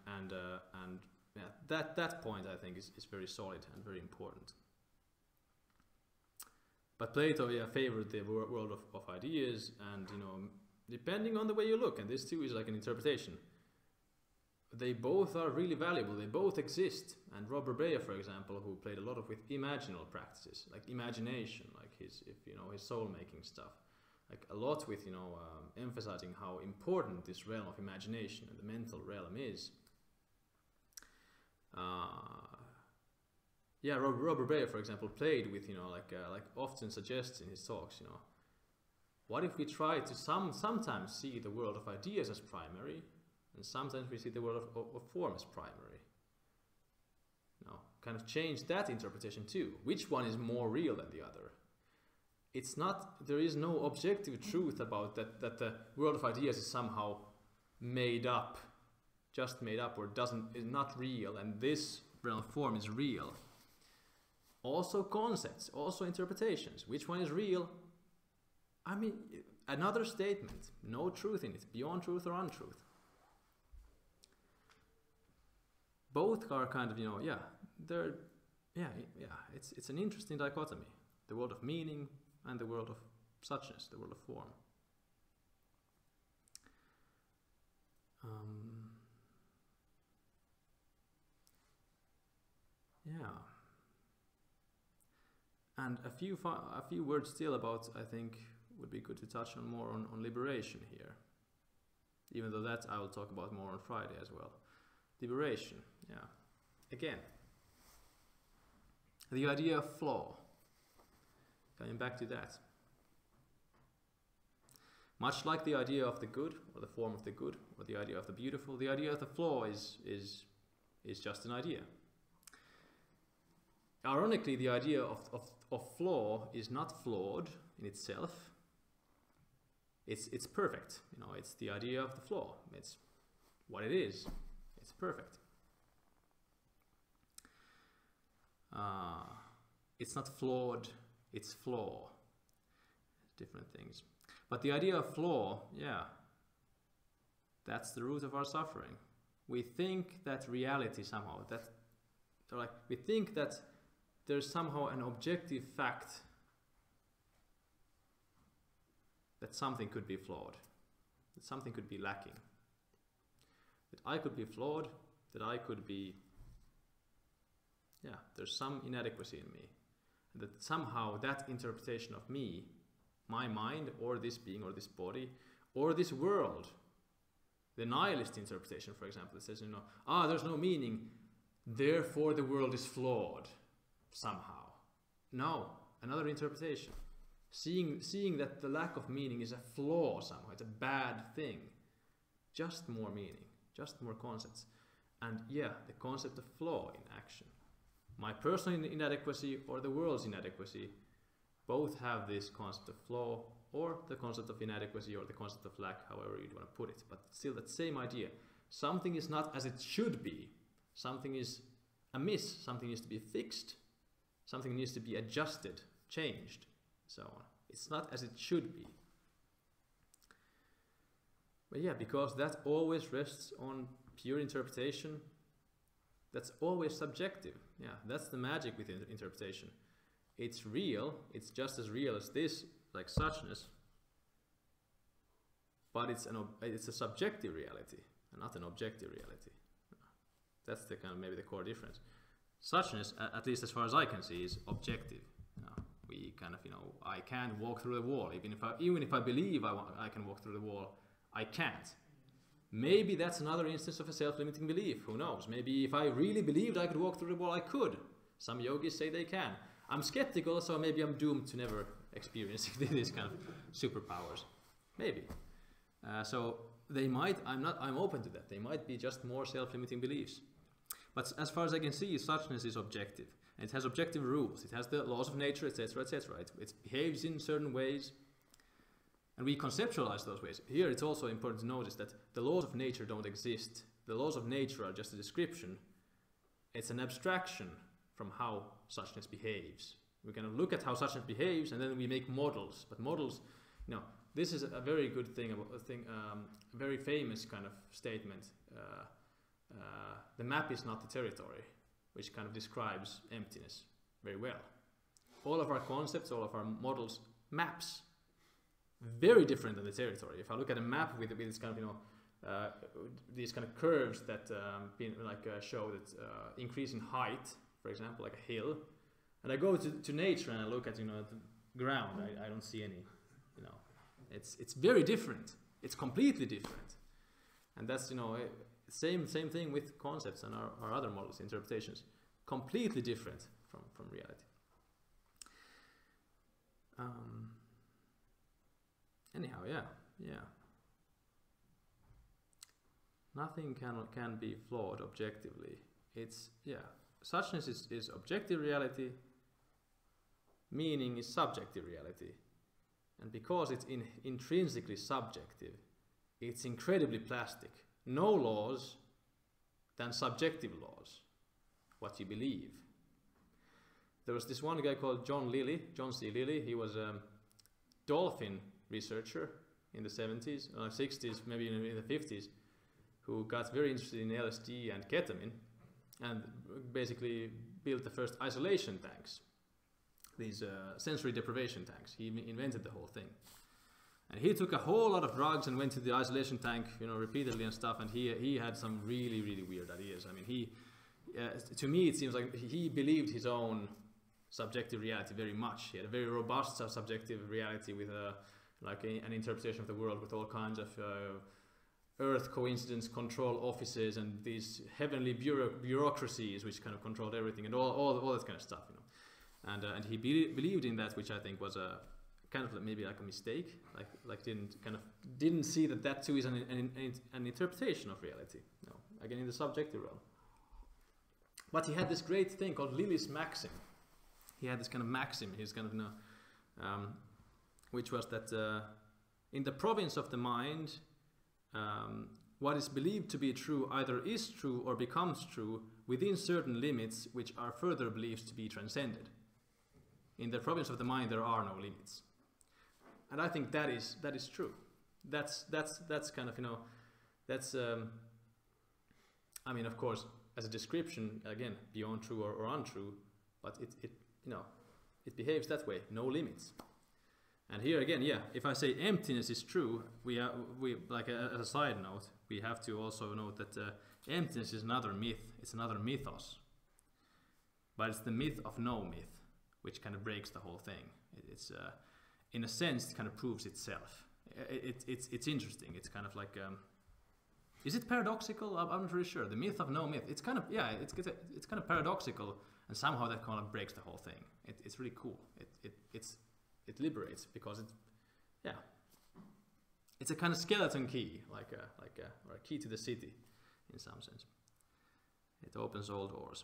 [SPEAKER 1] yeah, that point I think is very solid and very important. But Plato, yeah, favored the world of ideas, and, you know, depending on the way you look, and this too is like an interpretation, they both are really valuable. They both exist. And Robert Breyer, for example, who played a lot of with imaginal practices, like imagination, like his soul making stuff, like a lot with emphasizing how important this realm of imagination and the mental realm is. Robert Breyer, for example, played with like often suggests in his talks, what if we try to sometimes see the world of ideas as primary, and sometimes we see the world of form as primary. Kind of change that interpretation too. Which one is more real than the other? It's not. There is no objective truth about that the world of ideas is somehow made up, just made up, or is not real, and this realm of form is real. Also concepts, also interpretations. Which one is real? I mean, another statement. No truth in it. Beyond truth or untruth. Both are kind of, it's an interesting dichotomy. The world of meaning and the world of suchness, the world of form. And a few words still about, I think, would be good to touch on more on liberation here. Even though that I will talk about more on Friday as well. Liberation, Again, the idea of flaw. Coming back to that. Much like the idea of the good, or the form of the good, or the idea of the beautiful, the idea of the flaw is just an idea. Ironically, the idea of flaw is not flawed in itself. It's perfect. It's the idea of the flaw. It's what it is. It's perfect. It's not flawed, it's flaw. Different things. But the idea of flaw, that's the root of our suffering. We think that reality somehow, we think that there's somehow an objective fact that something could be flawed, that something could be lacking. That I could be flawed, that I could be, there's some inadequacy in me. And that somehow that interpretation of me, my mind, or this being, or this body, or this world, the nihilist interpretation, for example, that says, there's no meaning, therefore the world is flawed, somehow. No, another interpretation. Seeing that the lack of meaning is a flaw somehow, it's a bad thing. Just more meaning. Just more concepts. And the concept of flaw in action. My personal inadequacy or the world's inadequacy both have this concept of flaw, or the concept of inadequacy, or the concept of lack, however you'd want to put it. But still that same idea. Something is not as it should be. Something is amiss. Something needs to be fixed. Something needs to be adjusted, changed, so on. It's not as it should be. But because that always rests on pure interpretation, that's always subjective. That's the magic with interpretation. It's real, it's just as real as this, like suchness, but it's a subjective reality, and not an objective reality. That's the kind of maybe the core difference. Suchness, at least as far as I can see, is objective. We kind of, I can't walk through the wall. Even if I believe I can walk through the wall, I can't. Maybe that's another instance of a self-limiting belief. Who knows? Maybe if I really believed I could walk through the wall, I could. Some yogis say they can. I'm skeptical, so maybe I'm doomed to never experiencing these kind of superpowers. Maybe. So they might. I'm open to that. They might be just more self-limiting beliefs. But as far as I can see, suchness is objective. And it has objective rules. It has the laws of nature, etc., etc. It behaves in certain ways. And we conceptualize those ways. Here it's also important to notice that the laws of nature don't exist. The laws of nature are just a description. It's an abstraction from how suchness behaves. We kind of look at how suchness behaves, and then we make models. But models, this is a very good thing, a very famous kind of statement. The map is not the territory, which kind of describes emptiness very well. All of our concepts, all of our models, maps, very different than the territory. If I look at a map with this kind of these kind of curves that show that increase in height, for example, like a hill. And I go to nature and I look at the ground. I don't see any. It's very different. It's completely different. And that's same thing with concepts and our other models, interpretations, completely different from reality. Anyhow, yeah. Nothing can be flawed objectively. Suchness is objective reality. Meaning is subjective reality. And because it's intrinsically subjective, it's incredibly plastic. No laws than subjective laws, what you believe. There was this one guy called John C. Lilly. He was a dolphin researcher in the 70s, 60s, maybe in the 50s, who got very interested in LSD and ketamine and basically built the first isolation tanks, these sensory deprivation tanks. He invented the whole thing. And he took a whole lot of drugs and went to the isolation tank, repeatedly and stuff, and he had some really, really weird ideas. I mean, to me it seems like he believed his own subjective reality very much. He had a very robust subjective reality with an interpretation of the world with all kinds of earth coincidence control offices and these heavenly bureaucracies which kind of controlled everything and all that kind of stuff. And he believed in that, which I think was a kind of maybe like a mistake, didn't see that too is an interpretation of reality. No, again in the subjective realm. But he had this great thing called Lilly's maxim. He had this kind of maxim, his kind of which was that in the province of the mind, what is believed to be true either is true or becomes true within certain limits which are further believed to be transcended. In the province of the mind, there are no limits, and I think that is true. That's kind of that's. I mean, of course, as a description, again, beyond true or untrue, but it behaves that way. No limits. And here again, if I say emptiness is true, we like as a side note, we have to also note that emptiness is another myth. It's another mythos, but it's the myth of no myth, which kind of breaks the whole thing. It's in a sense, it kind of proves itself. It's interesting. It's kind of like, is it paradoxical? I'm not really sure. The myth of no myth. It's kind of it's kind of paradoxical, and somehow that kind of breaks the whole thing. It's really cool. It liberates because it's a kind of skeleton key, or a key to the city, in some sense. It opens all doors.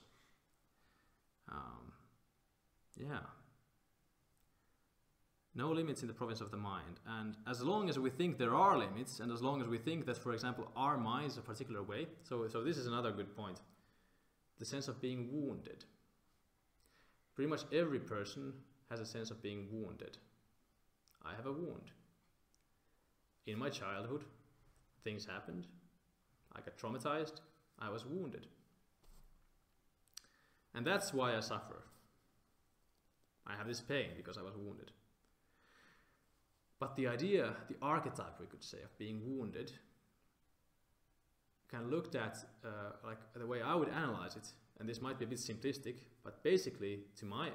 [SPEAKER 1] No limits in the province of the mind, and as long as we think there are limits, and as long as we think that, for example, our mind is a particular way, so this is another good point, the sense of being wounded. Pretty much every person has a sense of being wounded. I have a wound. In my childhood, things happened. I got traumatized. I was wounded. And that's why I suffer. I have this pain because I was wounded. But the idea, the archetype, we could say, of being wounded, kind of looked at like the way I would analyze it, and this might be a bit simplistic, but basically, to my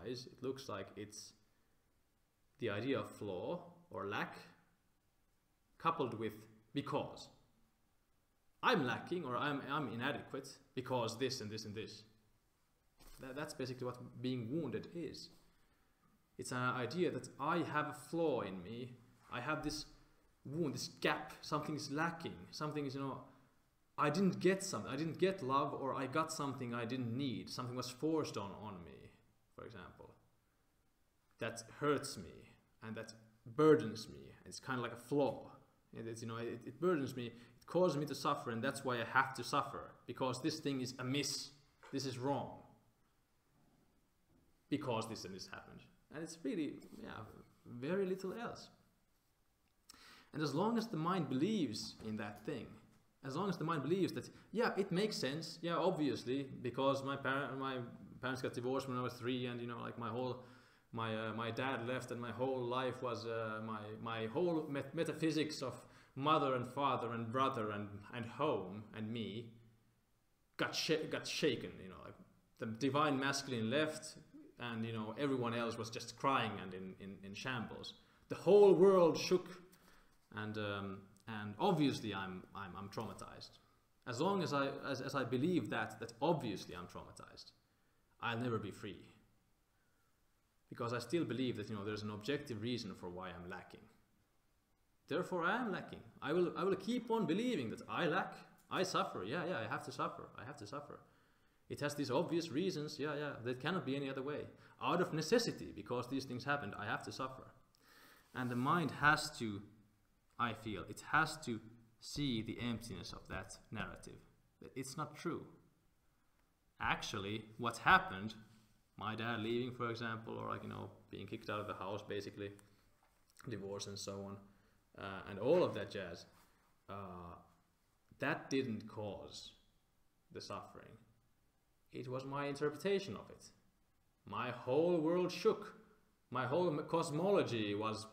[SPEAKER 1] eyes, it looks like it's the idea of flaw or lack coupled with because. I'm lacking or I'm inadequate because this and this and this. That's basically what being wounded is. It's an idea that I have a flaw in me. I have this wound, this gap. Something is lacking. Something is, I didn't get something. I didn't get love, or I got something I didn't need. Something was forced on me, for example. That hurts me and that burdens me. It's kind of like a flaw. It burdens me. It causes me to suffer, and that's why I have to suffer, because this thing is amiss. This is wrong. Because this and this happened. And it's really, very little else. And as long as the mind believes in that thing, as long as the mind believes that, it makes sense, obviously, because my parents got divorced when I was 3, and my dad left, and my whole life was my whole metaphysics of mother and father and brother and home and me got shaken, you know, like the divine masculine left, and you know everyone else was just crying and in shambles. The whole world shook, and obviously I'm traumatized. As long as I believe that obviously I'm traumatized, I'll never be free. Because I still believe that, you know, there's an objective reason for why I'm lacking. Therefore I am lacking. I will keep on believing that I lack, I suffer. Yeah, I have to suffer. I have to suffer. It has these obvious reasons. Yeah, that cannot be any other way. Out of necessity, because these things happened, I have to suffer. And the mind has to, I feel, it has to see the emptiness of that narrative. That it's not true. Actually, what happened, my dad leaving, for example, or like, you know, being kicked out of the house, basically, divorce and so on, and all of that jazz, that didn't cause the suffering. It was my interpretation of it. My whole world shook. My whole cosmology was,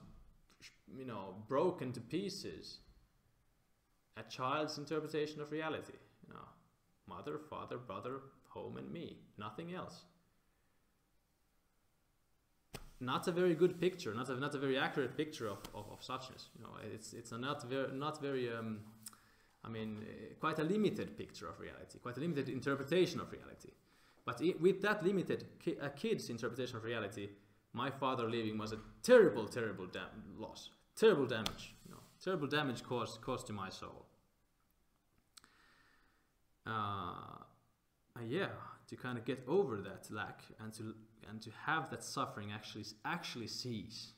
[SPEAKER 1] you know, broken to pieces. A child's interpretation of reality. You know, mother, father, brother, home, and me. Nothing else. Not a very good picture. Not a very accurate picture of suchness. You know, it's a not very. I mean, quite a limited picture of reality, quite a limited interpretation of reality. But with that limited, a kid's interpretation of reality, my father leaving was a terrible loss, terrible damage, you know, terrible damage caused to my soul. Yeah, to kind of get over that lack and to have that suffering actually cease.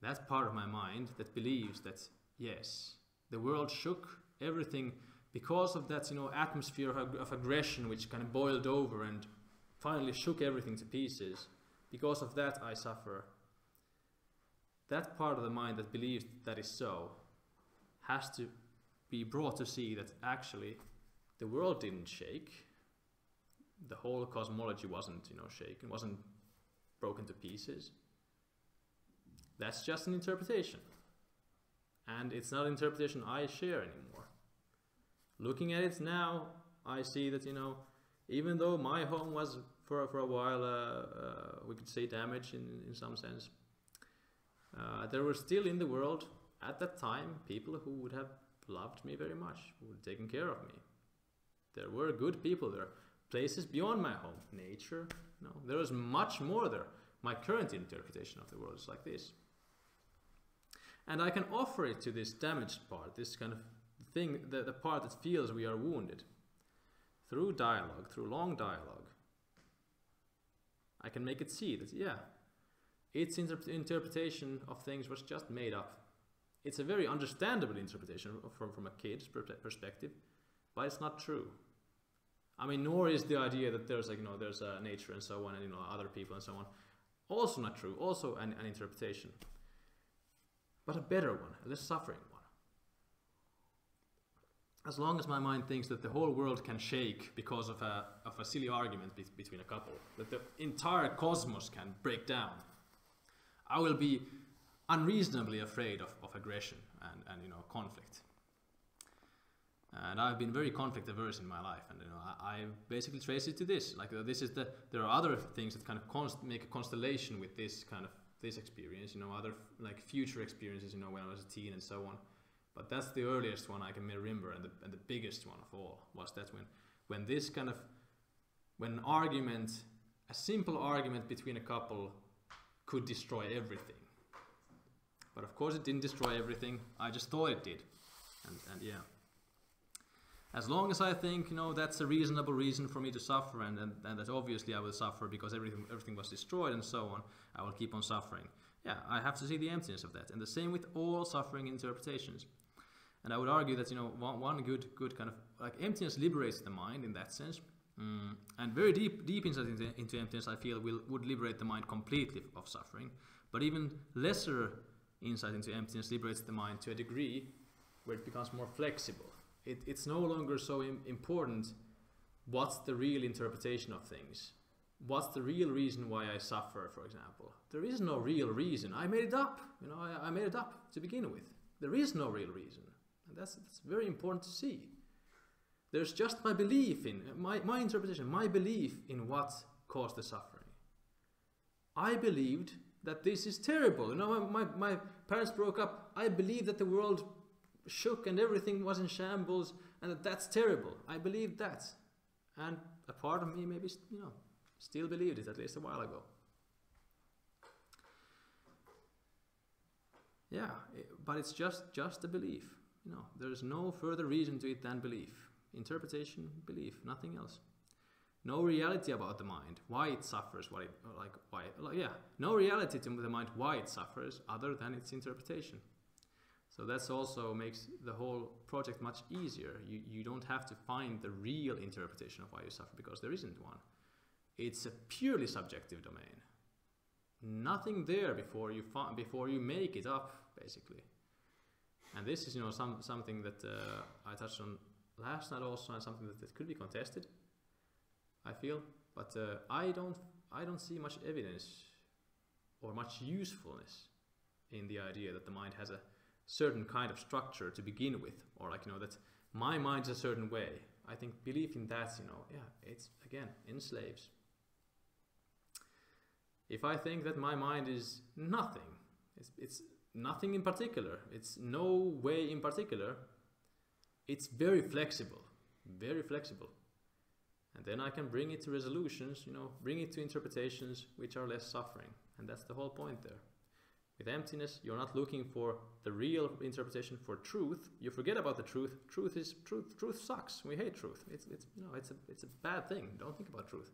[SPEAKER 1] That's part of my mind that believes that yes, the world shook, everything, because of that, you know, atmosphere of aggression which kind of boiled over and finally shook everything to pieces. Because of that I suffer. That part of the mind that believes that is so has to be brought to see that actually the world didn't shake. The whole cosmology wasn't, you know, shaken, wasn't broken to pieces. That's just an interpretation. And it's not an interpretation I share anymore. Looking at it now, I see that, you know, even though my home was for a while, we could say damaged in some sense, there were still in the world at that time people who would have loved me very much, who would have taken care of me. There were good people there, places beyond my home, nature, you know, there was much more there. My current interpretation of the world is like this. And I can offer it to this damaged part, this kind of thing, the part that feels we are wounded. Through dialogue, through long dialogue, I can make it see that, yeah, its interpretation of things was just made up. It's a very understandable interpretation from a kid's perspective, but it's not true. I mean, nor is the idea that there's, like, you know, there's nature and so on, and, you know, other people and so on. Also not true, also an interpretation. But a better one, a less suffering one. As long as my mind thinks that the whole world can shake because of a silly argument between a couple, that the entire cosmos can break down, I will be unreasonably afraid of aggression and you know, conflict. And I've been very conflict averse in my life, and you know, I basically trace it to this. Like, this is there are other things that kind of make a constellation with this kind of this experience, you know, other like future experiences, you know, when I was a teen and so on. But that's the earliest one I can remember, and the biggest one of all was that when this kind of, when an argument, a simple argument between a couple could destroy everything. But of course it didn't destroy everything, I just thought it did. And yeah. As long as I think, you know, that's a reasonable reason for me to suffer, and that obviously I will suffer because everything was destroyed and so on, I will keep on suffering. Yeah, I have to see the emptiness of that. And the same with all suffering interpretations. And I would argue that, you know, one good kind of, like, emptiness liberates the mind in that sense. And very deep insight into emptiness, I feel, would liberate the mind completely of suffering. But even lesser insight into emptiness liberates the mind to a degree where it becomes more flexible. It's no longer so important what's the real interpretation of things. What's the real reason why I suffer, for example? There is no real reason. I made it up. You know, I made it up to begin with. There is no real reason. And that's very important to see. There's just my belief in, my interpretation, my belief in what caused the suffering. I believed that this is terrible. You know, my parents broke up. I believed that the world shook and everything was in shambles and that's terrible. I believed that. And a part of me maybe, you know, still believed it at least a while ago. Yeah, but it's just a belief. You know, there's no further reason to it than belief. Interpretation, belief, nothing else. No reality about the mind, why it suffers, no reality to the mind why it suffers other than its interpretation. So that's also makes the whole project much easier. You don't have to find the real interpretation of why you suffer, because there isn't one. It's a purely subjective domain. Nothing there before you make it up, basically. And this is, you know, something that I touched on last night also, and something that could be contested, I feel, but I don't see much evidence or much usefulness in the idea that the mind has a certain kind of structure to begin with, or like, you know, that my mind is a certain way. I think belief in that, you know, yeah, it's again enslaves. If I think that my mind is nothing, it's nothing in particular, it's no way in particular, it's very flexible, very flexible. And then I can bring it to resolutions, you know, bring it to interpretations which are less suffering. And that's the whole point there. With emptiness, you're not looking for the real interpretation for truth. You forget about the truth. Truth sucks. We hate truth. It's a bad thing. Don't think about truth.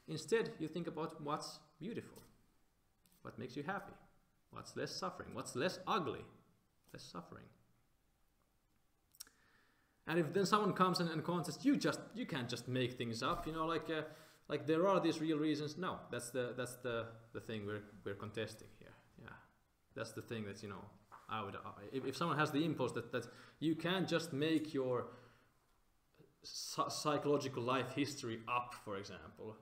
[SPEAKER 1] Instead, you think about what's beautiful, what makes you happy, what's less suffering, what's less ugly, less suffering. And if then someone comes and contests, you can't just make things up, you know, like there are these real reasons. No, that's the thing we're contesting here. Yeah, that's the thing that, you know, if someone has the impulse that you can't just make your psychological life history up, for example.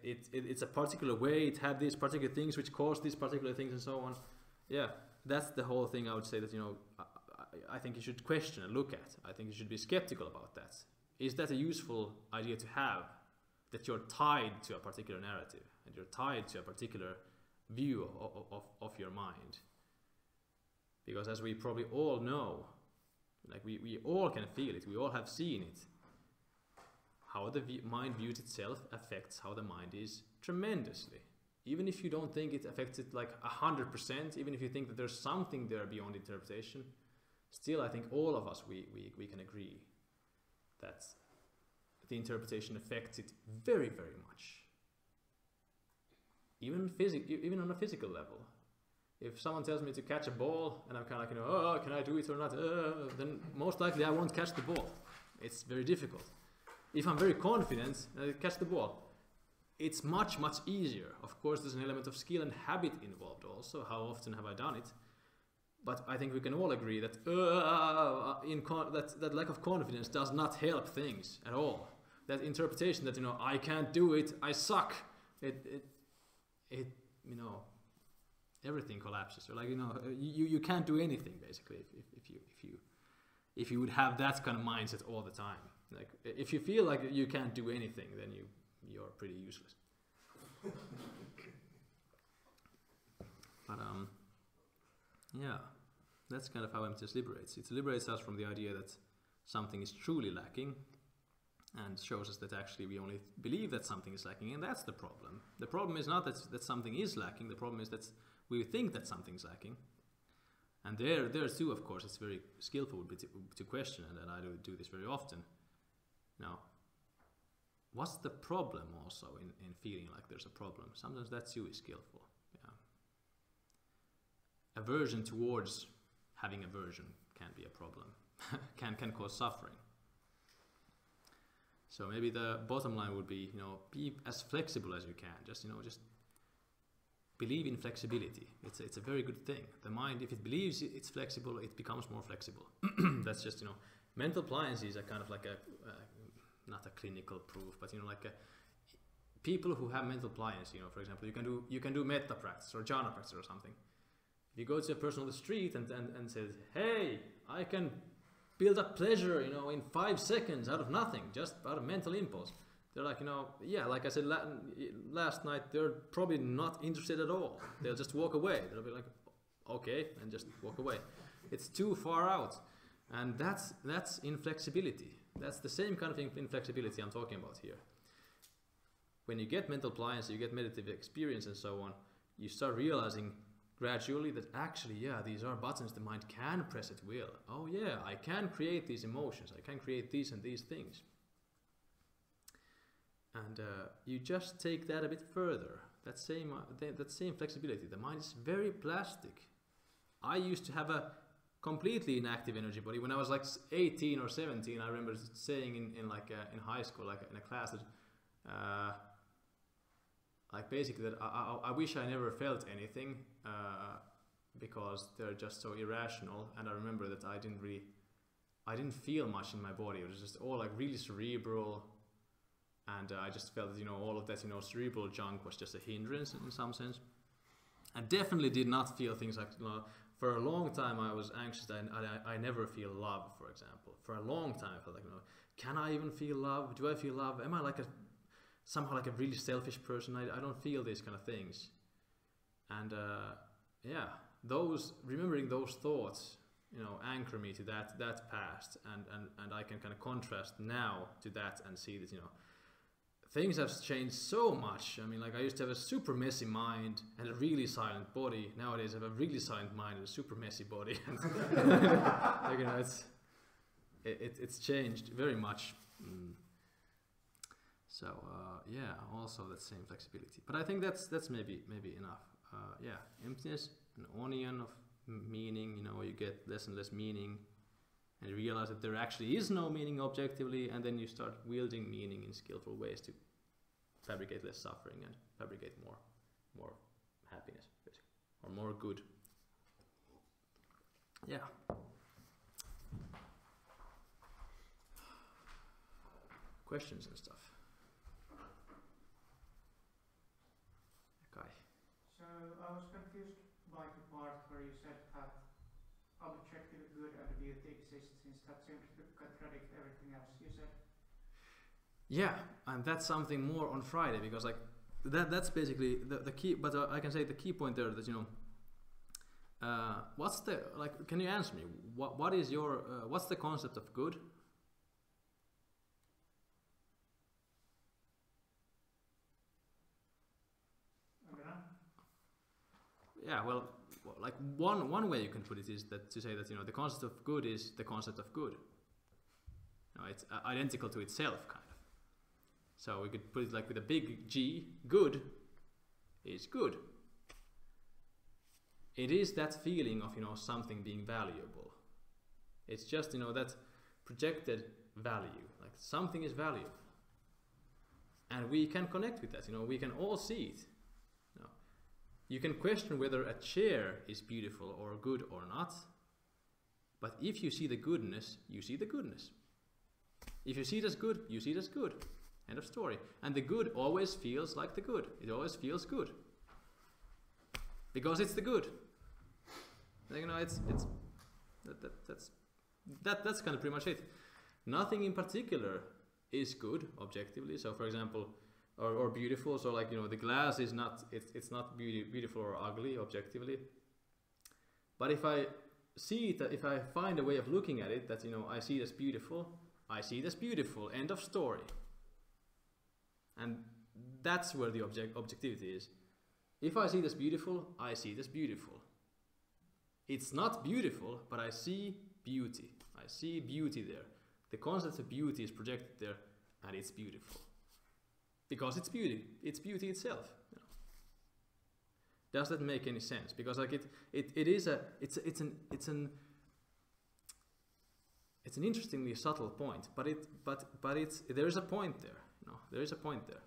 [SPEAKER 1] It's a particular way. It had these particular things which caused these particular things and so on. Yeah, that's the whole thing. I would say that, you know, I think you should question and look at. I think you should be skeptical about that. Is that a useful idea to have? That you're tied to a particular narrative and you're tied to a particular view of your mind. Because as we probably all know, like we all can feel it, we all have seen it. How the mind views itself affects how the mind is tremendously. Even if you don't think it affects it like 100%, even if you think that there's something there beyond interpretation, still I think all of us, we can agree that the interpretation affects it very, very much. Even on a physical level. If someone tells me to catch a ball and I'm kind of like, you know, oh, can I do it or not? Then most likely I won't catch the ball. It's very difficult. If I'm very confident and I catch the ball, it's much, much easier. Of course, there's an element of skill and habit involved also. How often have I done it? But I think we can all agree that that lack of confidence does not help things at all. That interpretation that, you know, I can't do it, I suck. It you know, everything collapses. So like, you know, you can't do anything basically if you would have that kind of mindset all the time. Like if you feel like you can't do anything, then you're pretty useless. But yeah, that's kind of how emptiness liberates. It liberates us from the idea that something is truly lacking, and shows us that actually we only believe that something is lacking, and that's the problem. The problem is not that something is lacking, the problem is that we think that something's lacking. And there too, of course, it's very skillful to question, and I do this very often. Now, what's the problem also in feeling like there's a problem? Sometimes that too is skillful. Yeah. Aversion towards having aversion can be a problem, can cause suffering. So maybe the bottom line would be, you know, be as flexible as you can. Just, you know, just believe in flexibility. It's a very good thing. The mind, if it believes it's flexible, it becomes more flexible. That's just, you know, mental pliancies are kind of like not a clinical proof, but, you know, like people who have mental pliancy, you know, for example, you can do metta practice or jhana practice or something. If you go to a person on the street and says, hey, I can build up pleasure, you know, in 5 seconds out of nothing, just out of mental impulse. They're like, you know, yeah, like I said last night, they're probably not interested at all. They'll just walk away. They'll be like, okay, and just walk away. It's too far out. And that's inflexibility. That's the same kind of inflexibility I'm talking about here. When you get mental pliancy, you get meditative experience and so on, you start realizing gradually that actually, yeah, these are buttons the mind can press at will. Oh yeah, I can create these emotions. I can create these and these things. And you just take that a bit further. That same flexibility. The mind is very plastic. I used to have a completely inactive energy body when I was like 18 or 17. I remember saying in high school, like in a class, that like basically that I wish I never felt anything because they're just so irrational. And I remember that I didn't feel much in my body. It was just all like really cerebral. And I just felt that, you know, all of that, you know, cerebral junk was just a hindrance in some sense. I definitely did not feel things like, you know, for a long time I was anxious that I never feel love, for example. For a long time I felt like, you know, can I even feel love? Do I feel love? Am I like somehow like a really selfish person? I don't feel these kind of things. And yeah, remembering those thoughts, you know, anchor me to that past, and I can kind of contrast now to that and see that, you know, things have changed so much. I mean, like I used to have a super messy mind and a really silent body. Nowadays I have a really silent mind and a super messy body. Like, you know, it's changed very much. So yeah, also that same flexibility. But I think that's maybe enough. Yeah, emptiness, an onion of meaning. You know, you get less and less meaning. And you realize that there actually is no meaning objectively, and then you start wielding meaning in skillful ways to fabricate less suffering and fabricate more happiness, basically, or more good. Yeah. Questions and stuff. Okay.
[SPEAKER 2] So I was confused by the part where you said that objective good and beauty exists, since that seems to contradict everything else you said.
[SPEAKER 1] Yeah, and that's something more on Friday, because like that's basically the key. But I can say the key point there that, you know, what's the, like, can you answer me? What is your what's the concept of good? Yeah, well, like one way you can put it is that to say that, you know, the concept of good is the concept of good. You know, it's identical to itself, kind of. So we could put it like with a big G. Good is good. It is that feeling of, you know, something being valuable. It's just, you know, that projected value, like something is valuable, and we can connect with that. You know, we can all see it. You can question whether a chair is beautiful or good or not, but if you see the goodness, you see the goodness. If you see it as good, you see it as good. End of story. And the good always feels like the good. It always feels good. Because it's the good. You know, that's kind of pretty much it. Nothing in particular is good objectively. So for example, or beautiful. So like, you know, the glass is not, it's not beautiful or ugly objectively. But if I see it, if I find a way of looking at it that, you know, I see it as beautiful, I see it as beautiful. End of story. And that's where the objectivity is. If I see it as beautiful, I see it as beautiful. It's not beautiful, but I see beauty. I see beauty there. The concept of beauty is projected there, and it's beautiful. Because it's beauty. It's beauty itself. You know. Does that make any sense? Because like it's an interestingly subtle point, but there is a point there. You know, there is a point there.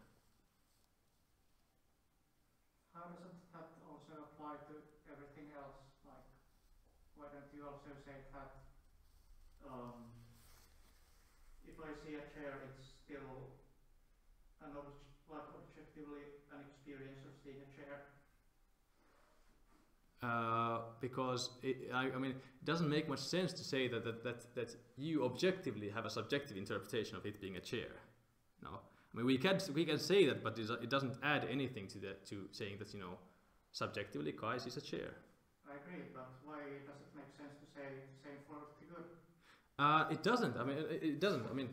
[SPEAKER 2] How doesn't that also apply to everything else? Like, why don't you also say that if I see a chair, it's still objectively an experience of seeing a chair?
[SPEAKER 1] because I mean, it doesn't make much sense to say that you objectively have a subjective interpretation of it being a chair. No, I mean we can say that, but it doesn't add anything to saying that, you know, subjectively Kais is a chair.
[SPEAKER 2] I agree, but why does it make sense to say the same for the good?
[SPEAKER 1] It doesn't. I mean, it doesn't. I mean,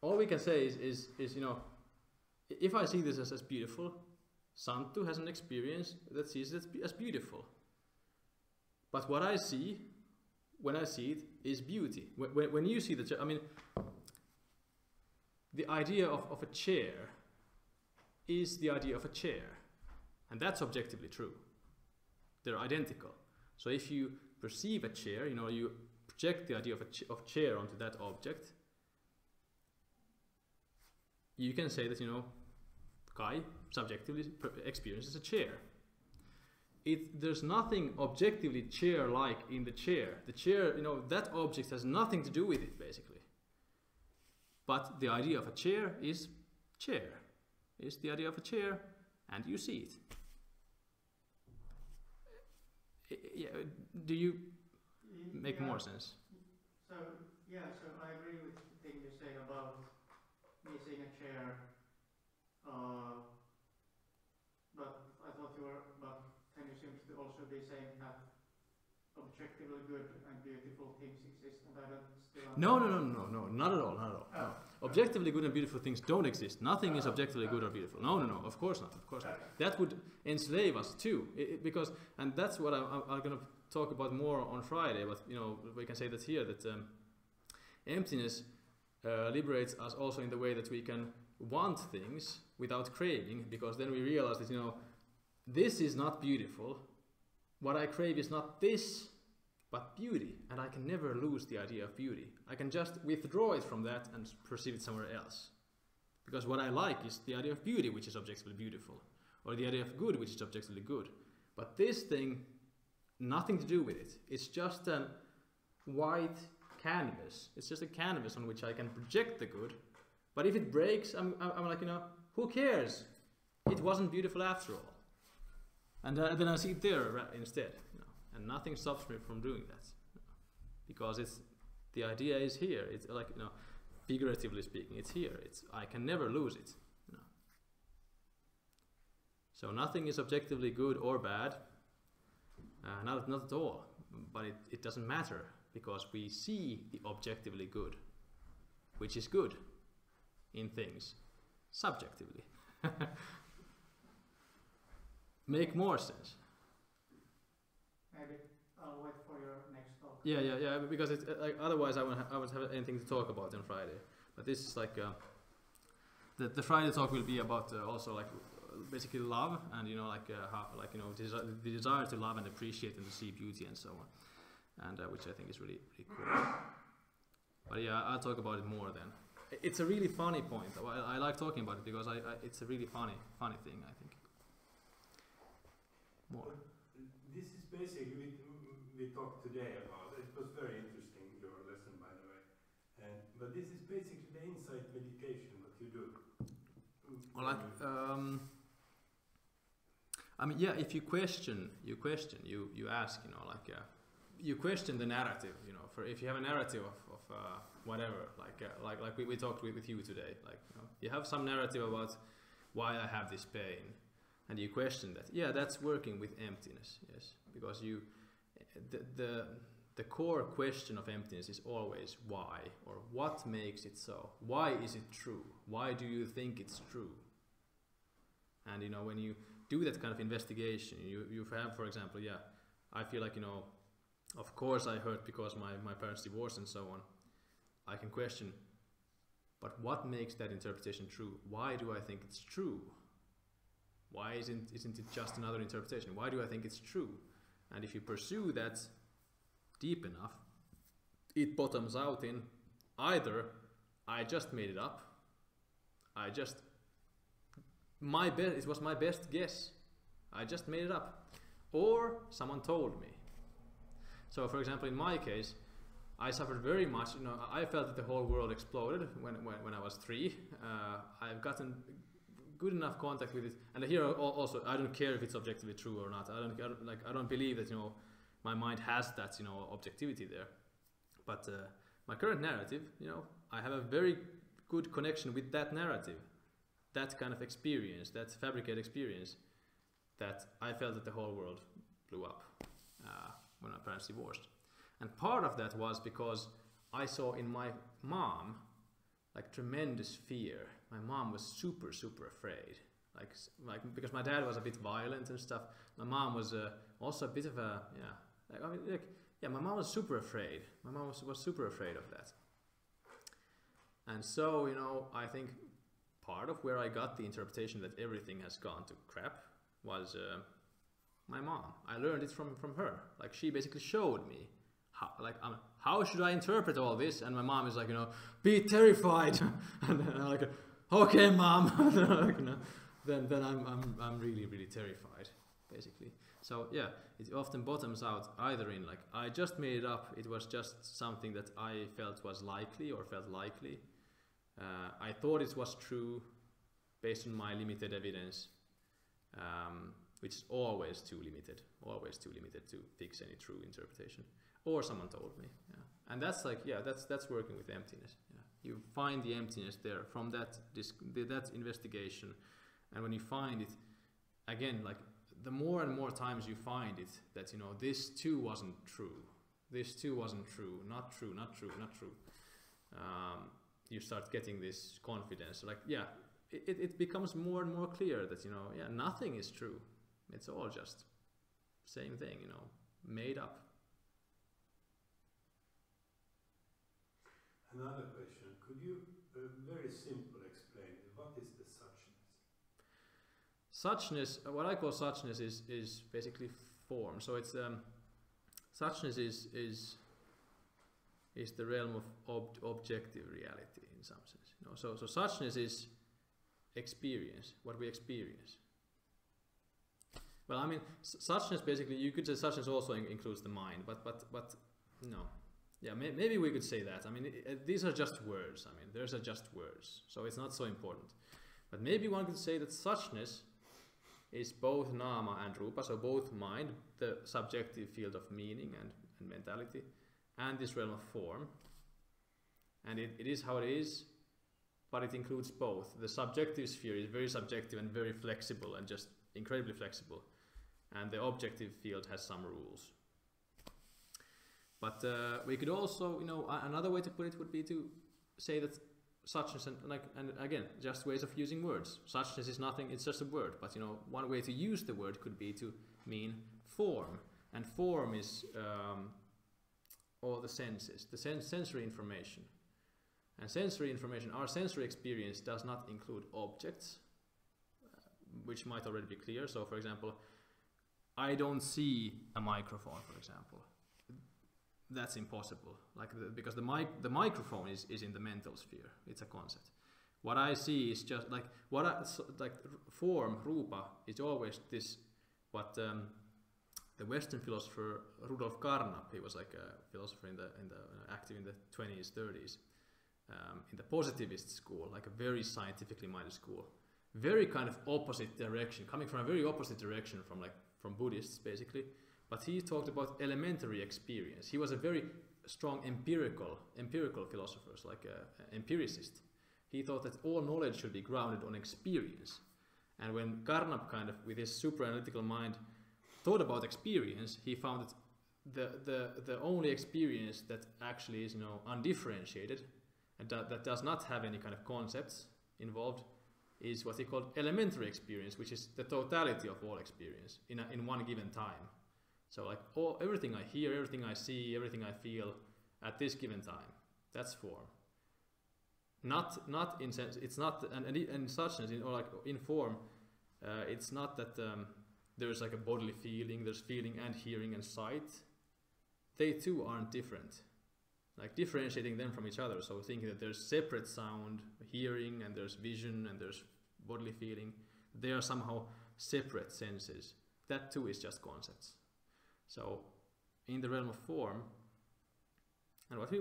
[SPEAKER 1] all we can say is you know, if I see this as beautiful, Santtu has an experience that sees it as beautiful. But what I see, when I see it, is beauty. When you see the chair, I mean, the idea of a chair is the idea of a chair. And that's objectively true. They're identical. So if you perceive a chair, you know, you project the idea of chair onto that object, you can say that, you know, Kai subjectively experiences a chair. There's nothing objectively chair-like in the chair. The chair, you know, that object has nothing to do with it, basically. But the idea of a chair is chair. It's the idea of a chair, and you see it. Yeah, do you make more sense?
[SPEAKER 2] So I agree with the thing you say about me seeing a chair, but I thought then you seem to also be saying that objectively good and beautiful things exist, and I don't still understand.
[SPEAKER 1] No, not at all.
[SPEAKER 2] Oh.
[SPEAKER 1] No. Objectively good and beautiful things don't exist. Nothing is objectively good or beautiful. No, of course not. That would enslave us too, because, and that's what I'm going to talk about more on Friday. But you know, we can say that here, that emptiness liberates us also in the way that we can want things without craving, because then we realize that, you know, this is not beautiful. What I crave is not this, but beauty, and I can never lose the idea of beauty. I can just withdraw it from that and perceive it somewhere else. Because what I like is the idea of beauty, which is objectively beautiful, or the idea of good, which is objectively good. But this thing, nothing to do with it. It's just a white canvas. It's just a canvas on which I can project the good. But if it breaks, I'm like, you know, who cares? It wasn't beautiful after all. And then I see it there instead. You know, and nothing stops me from doing that. You know, because the idea is here. It's like, you know, figuratively speaking, it's here. I can never lose it. You know. So nothing is objectively good or bad. Not at all. But it doesn't matter, because we see the objectively good, which is good in things, subjectively. Make more sense.
[SPEAKER 2] Maybe I'll wait for your next talk.
[SPEAKER 1] Yeah. Because it's like, otherwise I won't have anything to talk about on Friday. But this is like the Friday talk will be about also like basically love, and you know, like how, like, you know, the desire to love and appreciate and to see beauty and so on, and which I think is really cool. But yeah, I'll talk about it more then. It's a really funny point. I like talking about it because it's a really funny thing, I think. More.
[SPEAKER 3] This is basically we talked today about. It was very interesting, your lesson, by the way. But this is basically the insight meditation. What you do.
[SPEAKER 1] Well, like, I mean, yeah. If you question, you ask. You know, like you question the narrative. You know, for if you have a narrative of whatever, like we talked with you today. Like, you know, you have some narrative about why I have this pain. And you question that. Yeah, that's working with emptiness, yes. Because the core question of emptiness is always why, or what makes it so. Why is it true? Why do you think it's true? And you know, when you do that kind of investigation, you have, for example, yeah, I feel like, you know, of course I hurt because my parents divorced and so on. I can question, but what makes that interpretation true? Why do I think it's true? Why isn't it just another interpretation? Why do I think it's true? And if you pursue that deep enough, it bottoms out in either I just made it up, it was my best guess, I just made it up, or someone told me. So for example, in my case, I suffered very much. You know, I felt that the whole world exploded when I was 3. I've gotten good enough contact with it. And here also, I don't care if it's objectively true or not. I don't believe that, you know, my mind has that, you know, objectivity there. But my current narrative, you know, I have a very good connection with that narrative, that kind of experience, that fabricated experience, that I felt that the whole world blew up when my parents divorced. And part of that was because I saw in my mom like tremendous fear. My mom was super afraid, like because my dad was a bit violent and stuff. My mom was also a bit of a my mom was super afraid. My mom was super afraid of that. And so, you know, I think part of where I got the interpretation that everything has gone to crap was my mom. I learned it from her. Like, she basically showed me how should I interpret all this? And my mom is like, you know, be terrified. And then I'm like, okay, mom. Like, you know, then I'm really terrified, basically. So yeah, it often bottoms out either in like, I just made it up. It was just something that I felt was likely or felt likely. I thought it was true based on my limited evidence, which is always too limited to fix any true interpretation. Or someone told me, yeah. And that's like, yeah, that's working with emptiness. Yeah. You find the emptiness there from that investigation, and when you find it, again, like the more and more times you find it, that, you know, this too wasn't true. This too wasn't true. Not true. You start getting this confidence. Like, yeah, it becomes more and more clear that, you know, yeah, nothing is true. It's all just same thing, you know, made up.
[SPEAKER 3] Another question, could you very simple explain what is the suchness?
[SPEAKER 1] Suchness, what I call suchness is basically form. So it's suchness is the realm of objective reality in some sense. You know, so suchness is experience, what we experience. Well, I mean, suchness basically, you could say suchness also includes the mind, but no. Yeah, maybe we could say that. I mean, these are just words. I mean, those are just words, so it's not so important. But maybe one could say that suchness is both nāma and rūpa, so both mind, the subjective field of meaning and mentality, and this realm of form. And it is how it is, but it includes both. The subjective sphere is very subjective and very flexible, and just incredibly flexible. And the objective field has some rules. But we could also, you know, another way to put it would be to say that suchness and again, just ways of using words. Suchness is nothing; it's just a word. But, you know, one way to use the word could be to mean form, and form is all the senses, the sensory information. And sensory information, our sensory experience does not include objects, which might already be clear. So, for example, I don't see a microphone, for example. That's impossible, like because the microphone is in the mental sphere. It's a concept. What I see is just like form, rūpa, is always this. What the Western philosopher Rudolf Carnap, he was like a philosopher active in the 20s, 30s, in the positivist school, like a very scientifically minded school, very kind of opposite direction, coming from a very opposite direction from Buddhists basically. But he talked about elementary experience. He was a very strong empirical philosopher, like an empiricist. He thought that all knowledge should be grounded on experience. And when Carnap kind of, with his super analytical mind, thought about experience, he found that the only experience that actually is, you know, undifferentiated and that does not have any kind of concepts involved is what he called elementary experience, which is the totality of all experience in one given time. So like everything I hear, everything I see, everything I feel at this given time, that's form. Not in sense, it's not, and suchness, or like in form, it's not that there's like a bodily feeling, there's feeling and hearing and sight. They too aren't different. Like differentiating them from each other, so thinking that there's separate sound, hearing, and there's vision, and there's bodily feeling, they are somehow separate senses. That too is just concepts. So, in the realm of form, and what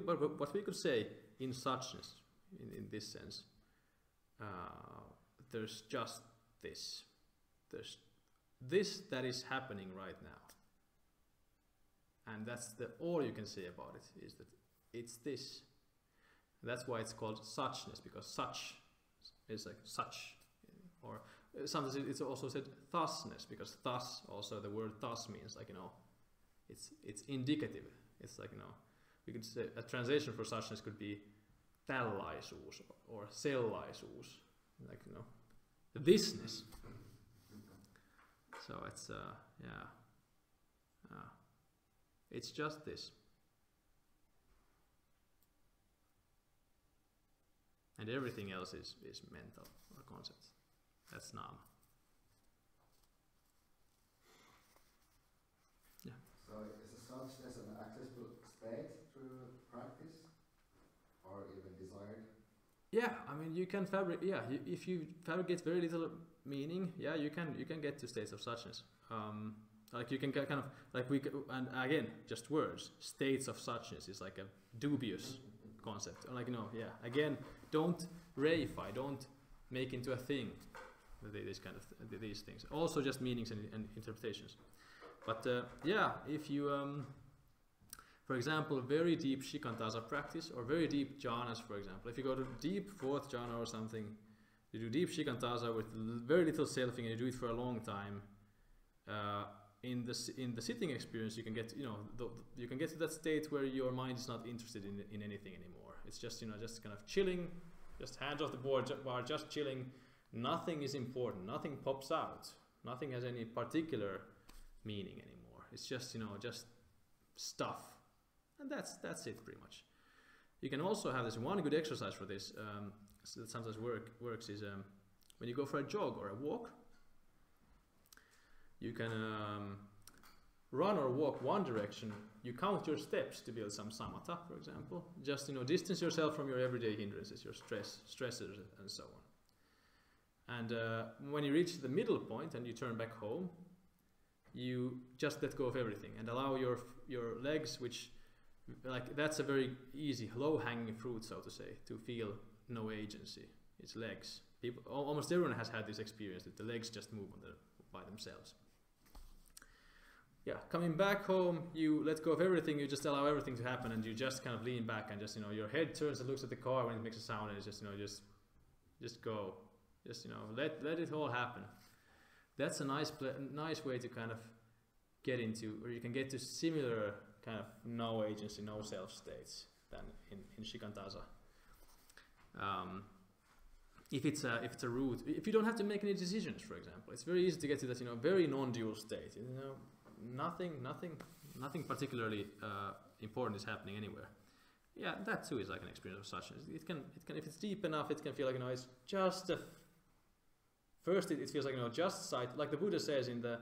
[SPEAKER 1] we could say in suchness, in this sense, there's just this. There's this that is happening right now. And that's all you can say about it, is that it's this. And that's why it's called suchness, because such is like such. Or sometimes it's also said thusness, because thus, also the word thus means like, it's indicative. It's like, we could say a translation for suchness could be tällaisuus or sellaisuus, like, thisness. So it's, it's just this. And everything else is mental or concepts. That's nāma. Yeah.
[SPEAKER 4] So is a suchness an accessible state through practice, or even desired?
[SPEAKER 1] Yeah, I mean, you can fabricate. Yeah, if you fabricate very little meaning, yeah, you can get to states of suchness. Like you can kind of like and again, just words. States of suchness is like a dubious concept. Like yeah. Again, don't reify. Don't make into a thing. This kind of these things. Also, just meanings and interpretations. But yeah, if you, for example, very deep shikantaza practice or very deep jhanas, for example, if you go to deep fourth jhana or something, you do deep shikantaza with very little selfing and you do it for a long time. In the sitting experience, you can get you can get to that state where your mind is not interested in anything anymore. It's just just kind of chilling, just hands off the board, just chilling. Nothing is important. Nothing pops out. Nothing has any particular meaning anymore. It's just just stuff, and that's it pretty much. You can also have this one good exercise for this. So that sometimes works is when you go for a jog or a walk. You can run or walk one direction. You count your steps to build some samatha, for example. Just distance yourself from your everyday hindrances, your stressors, and so on. And when you reach the middle point and you turn back home, you just let go of everything and allow your legs, which that's a very easy low-hanging fruit, so to say, to feel no agency. It's legs. Almost everyone has had this experience that the legs just move by themselves. Yeah, coming back home, you let go of everything. You just allow everything to happen, and you just kind of lean back and just your head turns and looks at the car when it makes a sound, and it's just just go. Just let it all happen. That's a nice way to kind of get into, or you can get to similar kind of no agency, no self states than in shikantaza. If it's a route, if you don't have to make any decisions, for example, it's very easy to get to that very non-dual state. Nothing particularly important is happening anywhere. Yeah, that too is like an experience of suchness. It can if it's deep enough, it can feel like it's just a. First, it feels like just sight, like the Buddha says in the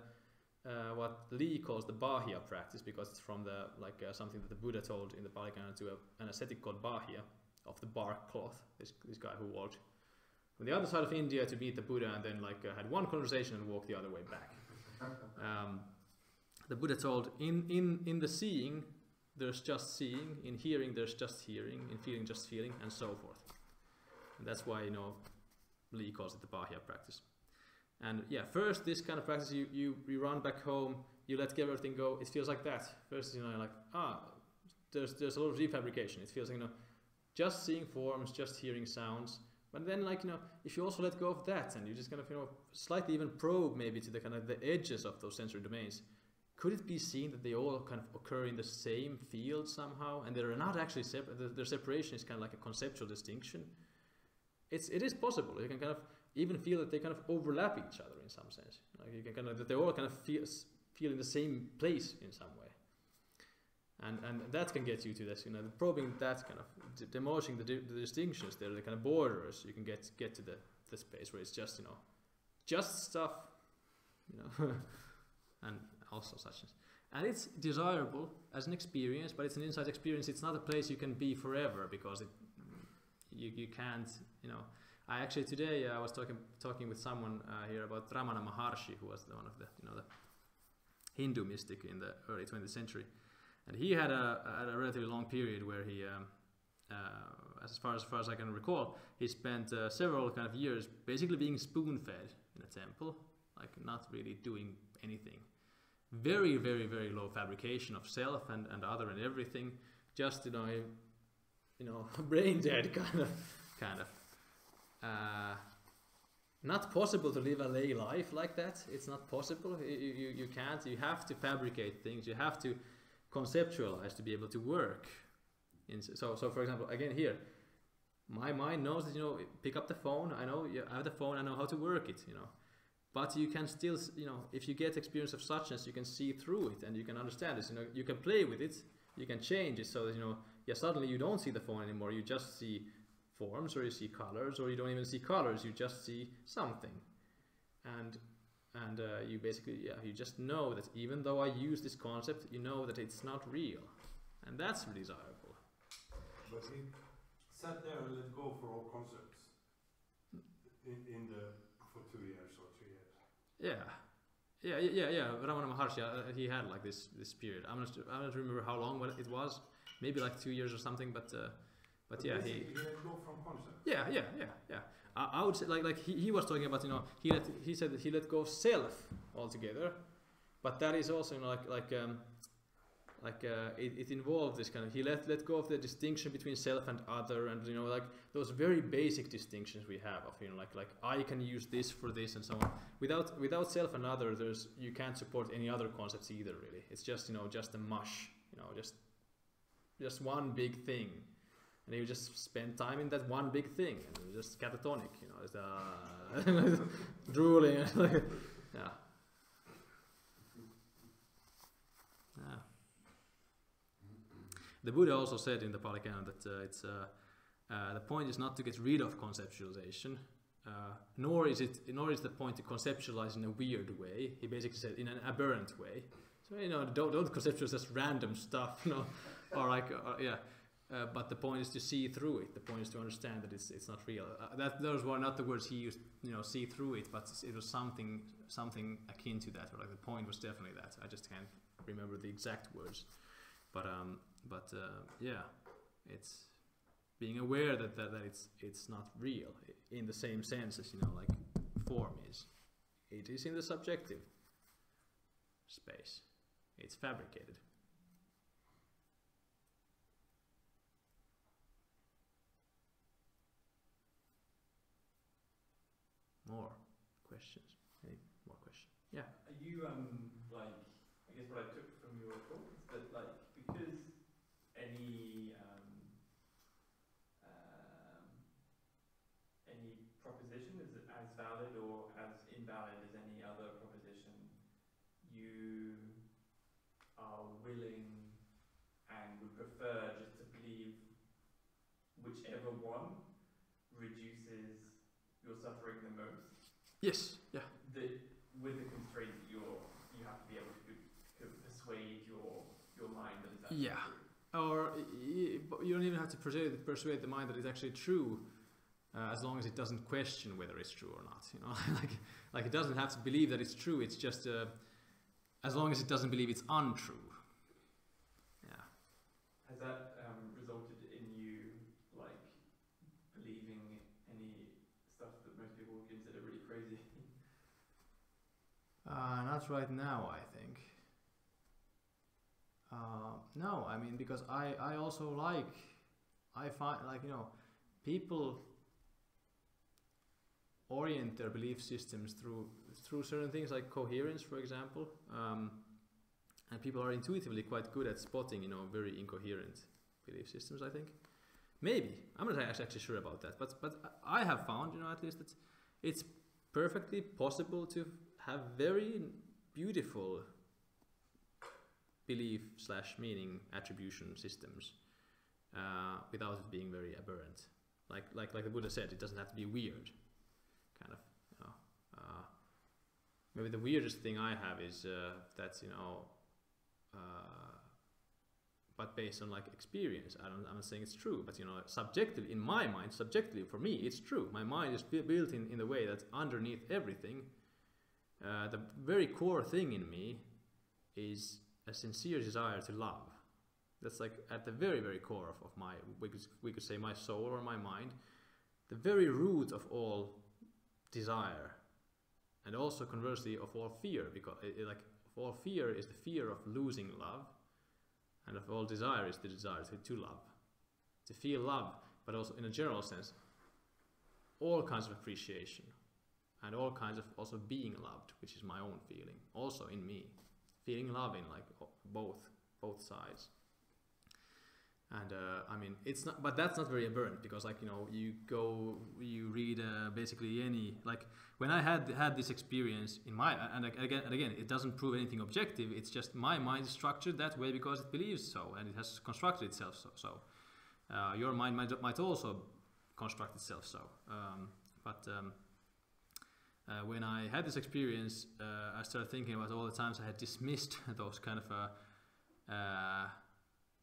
[SPEAKER 1] what Lee calls the Bahya practice, because it's from the something that the Buddha told in the Pali Canon to an ascetic called Bahya of the bark cloth. This guy who walked from the other side of India to meet the Buddha, and then had one conversation and walked the other way back. The Buddha told in the seeing there's just seeing, in hearing there's just hearing, in feeling just feeling, and so forth. And that's why Lee calls it the Bahya practice. And yeah, first this kind of practice, you run back home, you let everything go. It feels like that. First, there's a lot of refabrication. It feels like just seeing forms, just hearing sounds. But then if you also let go of that and you just kind of slightly even probe maybe to the kind of the edges of those sensory domains, could it be seen that they all kind of occur in the same field somehow, and they're not actually separate? Their separation is kind of like a conceptual distinction. It is possible. You can kind of even feel that they kind of overlap each other in some sense. You can kind of that they all kind of feel in the same place in some way. And that can get you to this, probing that kind of demolishing the distinctions there, the kind of borders. You can get to the space where it's just just stuff, and also suchness. And it's desirable as an experience, but it's an insight experience. It's not a place you can be forever, because you can't. I actually today I was talking with someone here about Ramana Maharshi, who was one of the the Hindu mystic in the early 20th century. And he had a relatively long period where he as far as I can recall, he spent several kind of years basically being spoon-fed in a temple, like not really doing anything. Very, very, very low fabrication of self and other and everything. Just brain dead kind of. Not possible to live a lay life like that. It's not possible. You can't. You have to fabricate things. You have to conceptualize to be able to work. So for example, again here, my mind knows that pick up the phone. I know I have the phone. I know how to work it. But you can still if you get experience of suchness, you can see through it and you can understand this. You can play with it. You can change it so that suddenly you don't see the phone anymore. You just see forms, or you see colors, or you don't even see colors, you just see something, and you basically you just know that even though I use this concept, you know that it's not real, and that's desirable.
[SPEAKER 3] But he sat there and let go for all concepts for 2 years or 3 years.
[SPEAKER 1] Yeah. Ramana Maharshi, he had like this period. I don't remember how long it was, maybe like 2 years or something, but yeah, he
[SPEAKER 3] let go from concepts.
[SPEAKER 1] Yeah. I would say like he was talking about he said that he let go of self altogether, but that is also it involved this kind of he let go of the distinction between self and other, and like those very basic distinctions we have of like I can use this for this and so on. Without self and other, you can't support any other concepts either really. It's just just a mush, just one big thing. And you just spend time in that one big thing, and you're just catatonic, it's drooling, yeah. The Buddha also said in the Pali Canon that the point is not to get rid of conceptualization, nor is the point to conceptualize in a weird way. He basically said in an aberrant way. So don't conceptualize just random stuff, but the point is to see through it. The point is to understand that it's not real. Those were not the words he used, see through it, but it was something akin to that. Or like the point was definitely that. I just can't remember the exact words. But it's being aware that it's not real in the same sense as like form is. It is in the subjective space. It's fabricated. More questions? Any more questions? Yeah.
[SPEAKER 5] Are you I guess what I took from your talk is that because any proposition is as valid or as invalid as any other proposition, you are willing and would prefer just to believe whichever one reduces your suffering the most.
[SPEAKER 1] Yes. Yeah.
[SPEAKER 5] With the constraint that you have to be able to persuade your mind that it's actually true.
[SPEAKER 1] Or you don't even have to persuade the mind that it's actually true, as long as it doesn't question whether it's true or not. Like it doesn't have to believe that it's true. It's just as long as it doesn't believe it's untrue. Yeah.
[SPEAKER 5] Has that resulted in you believing any stuff that most people would consider really crazy?
[SPEAKER 1] Not right now, I think. No, I mean, because I also I find people orient their belief systems through certain things like coherence, for example, and people are intuitively quite good at spotting very incoherent belief systems, I think. Maybe I'm not actually sure about that, but I have found at least that it's perfectly possible to have very beautiful belief / meaning attribution systems without it being very aberrant. Like the Buddha said, it doesn't have to be weird. Kind of, maybe the weirdest thing I have is that's but based on experience. I'm not saying it's true, but subjectively in my mind, subjectively for me, it's true. My mind is built in the way that underneath everything, the very core thing in me is a sincere desire to love. That's like at the very, very core of my, we could say my soul or my mind, the very root of all desire, and also conversely of all fear, because like of all fear is the fear of losing love, and of all desire is the desire to love, to feel love, but also in a general sense, all kinds of appreciation, and all kinds of also being loved, which is my own feeling, also in me, feeling love in like both sides. And I mean, it's not, but that's not very aberrant, because like, you know, you read basically any, like when I had this experience in my, and again, it doesn't prove anything objective. It's just my mind is structured that way because it believes so, and it has constructed itself so. Your mind might also construct itself so. When I had this experience, I started thinking about all the times I had dismissed those kind of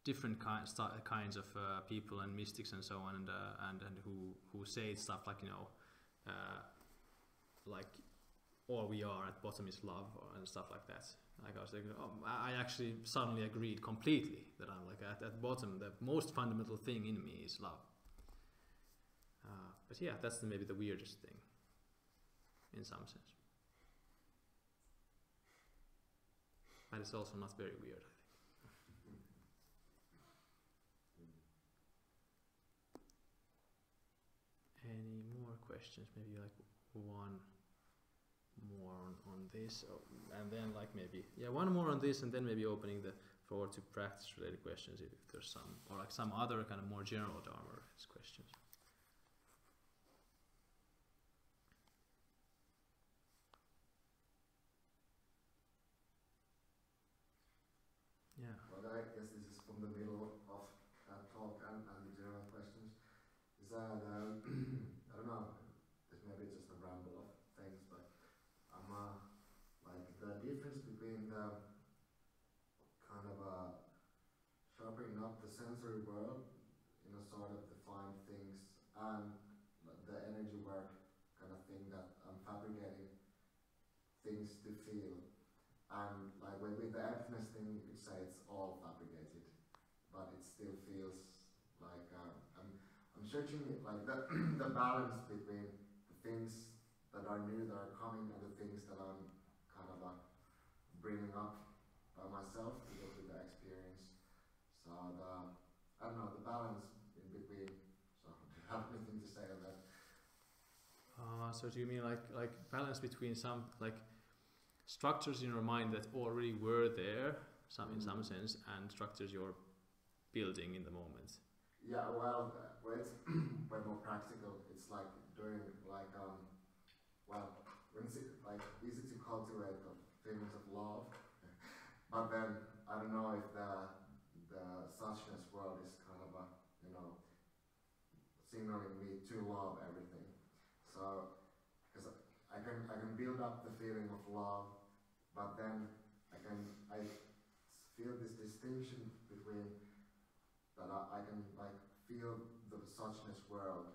[SPEAKER 1] different kinds of people and mystics and so on, and who say stuff like, you know, like all we are at bottom is love, and stuff like that. Like I was thinking, I actually suddenly agreed completely that I'm like at bottom, the most fundamental thing in me is love. But yeah, that's maybe the weirdest thing, in some sense. But it's also not very weird, I think. Any more questions? Maybe like one more on this, and then like maybe, yeah, one more on this, and then maybe opening the floor to practice related questions if there's some, or like some other kind of more general Dharma questions. Yeah.
[SPEAKER 4] Well, I guess this is from the middle of talk and the general questions. Is that, I don't know, this maybe it's just a ramble of things, but like the difference between the kind of sharpening up the sensory world in a sort of defined things, and the energy work kind of thing that I'm fabricating things to feel. And like with the emptiness thing, you could say it's all fabricated, but it still feels like I'm searching like the balance between the things that are new, that are coming, and the things that I'm kind of bringing up by myself to go through the experience. So I don't know, the balance in between. So do you have anything to say on that?
[SPEAKER 1] So do you mean like balance between some like structures in your mind that already were there, in some sense, and structures you're building in the moment?
[SPEAKER 4] Yeah, well, it's way more practical. It's like doing like well, when it's like easy to cultivate the feelings of love, but then I don't know if the suchness world is kind of you know, signaling me to love everything. So because I can build up the feeling of love, but then I feel this distinction between that I can like feel the suchness world,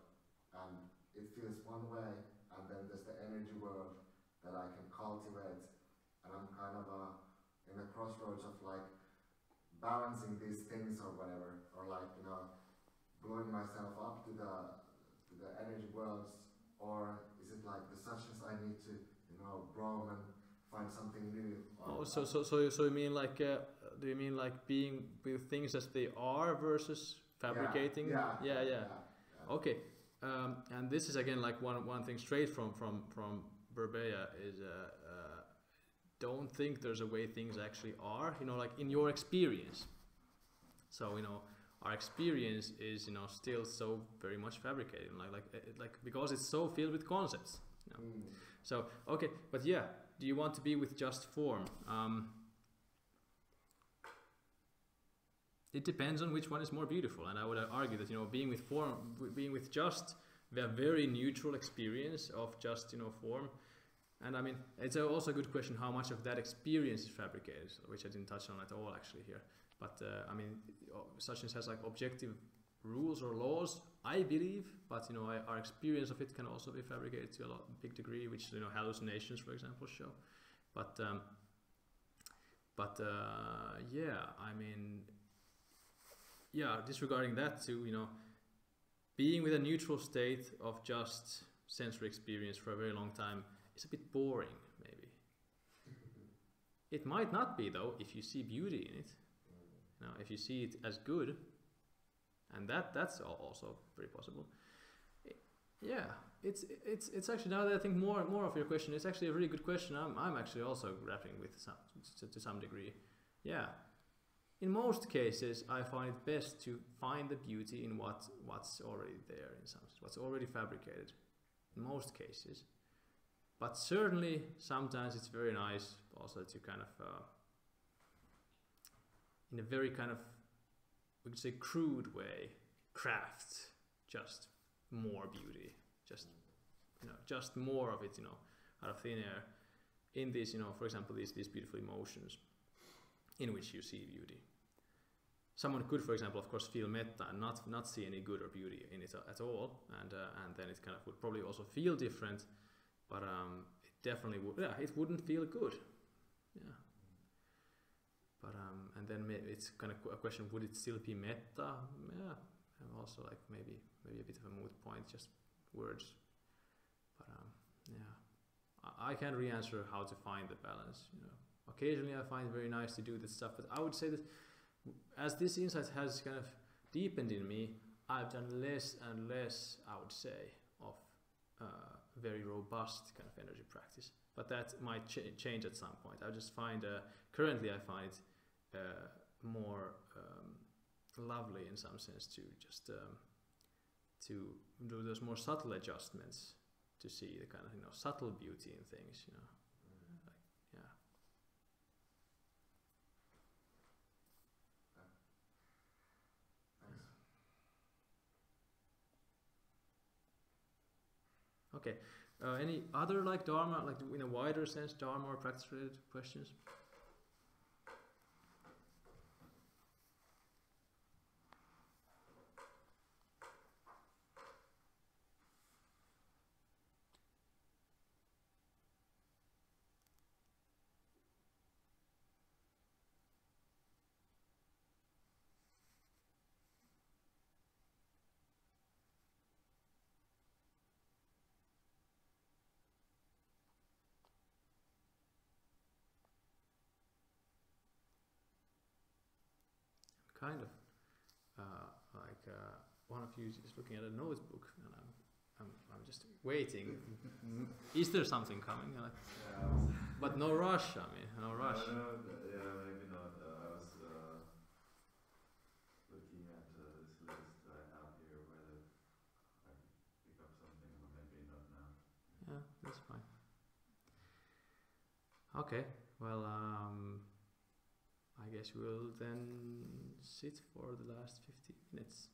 [SPEAKER 4] and it feels one way, and then there's the energy world that I can cultivate, and I'm kind of in the crossroads of like balancing these things or whatever, or like, you know, blowing myself up to the energy worlds, or is it like the suchness I need to, you know, roam and find something new?
[SPEAKER 1] Oh, so you mean like do you mean like being with things as they are versus fabricating? Yeah. Okay, and this is again like one thing straight from Verbeya is don't think there's a way things actually are, you know, like in your experience. So, you know, our experience is, you know, still so very much fabricated, like because it's so filled with concepts, you know? So okay, but yeah, do you want to be with just form? It depends on which one is more beautiful, and I would argue that, you know, being with form, being with just the very neutral experience of just, you know, form. And I mean, it's also a good question how much of that experience is fabricated, which I didn't touch on at all actually here. But I mean, suchness has like objective rules or laws, I believe, but, you know, our experience of it can also be fabricated to a big degree, which, you know, hallucinations, for example, show. But yeah, I mean, yeah, disregarding that too, you know, being with a neutral state of just sensory experience for a very long time is a bit boring, maybe. It might not be though if you see beauty in it. You know, if you see it as good, and that's also very possible. Yeah, it's actually, now that I think more of your question, it's actually a really good question. I'm actually also grappling with to some degree. Yeah, in most cases, I find it best to find the beauty in what's already there, in some sense, what's already fabricated. In most cases, but certainly sometimes it's very nice also to kind of, in a very kind of, we could say crude way, craft just more beauty, just, you know, just more of it, you know, out of thin air, in these, you know, for example, these beautiful emotions in which you see beauty. Someone could, for example, of course, feel metta and not see any good or beauty in it at all, and then it kind of would probably also feel different, but it definitely would. Yeah, it wouldn't feel good. Yeah. But and then maybe it's kind of a question: would it still be metta? Yeah, and also like maybe a bit of a moot point, just words. But yeah, I can't really answer how to find the balance. You know, occasionally I find it very nice to do this stuff, but I would say that as this insight has kind of deepened in me, I've done less and less, I would say, of very robust kind of energy practice. But that might change at some point. I just find, currently I find it more lovely in some sense to just to do those more subtle adjustments to see the kind of, you know, subtle beauty in things, you know. Like, yeah. Okay. Any other like Dharma, like in a wider sense, Dharma or practice-related questions? Kind of like one of you is looking at a notebook, and I'm just waiting. Is there something coming? Like, but no rush. I mean, no rush.
[SPEAKER 6] No, yeah, maybe not. I was looking at this list I have here, whether I could pick up something, or maybe not now.
[SPEAKER 1] Yeah, that's fine. Okay. Well, I guess we'll then sit for the last 50 minutes.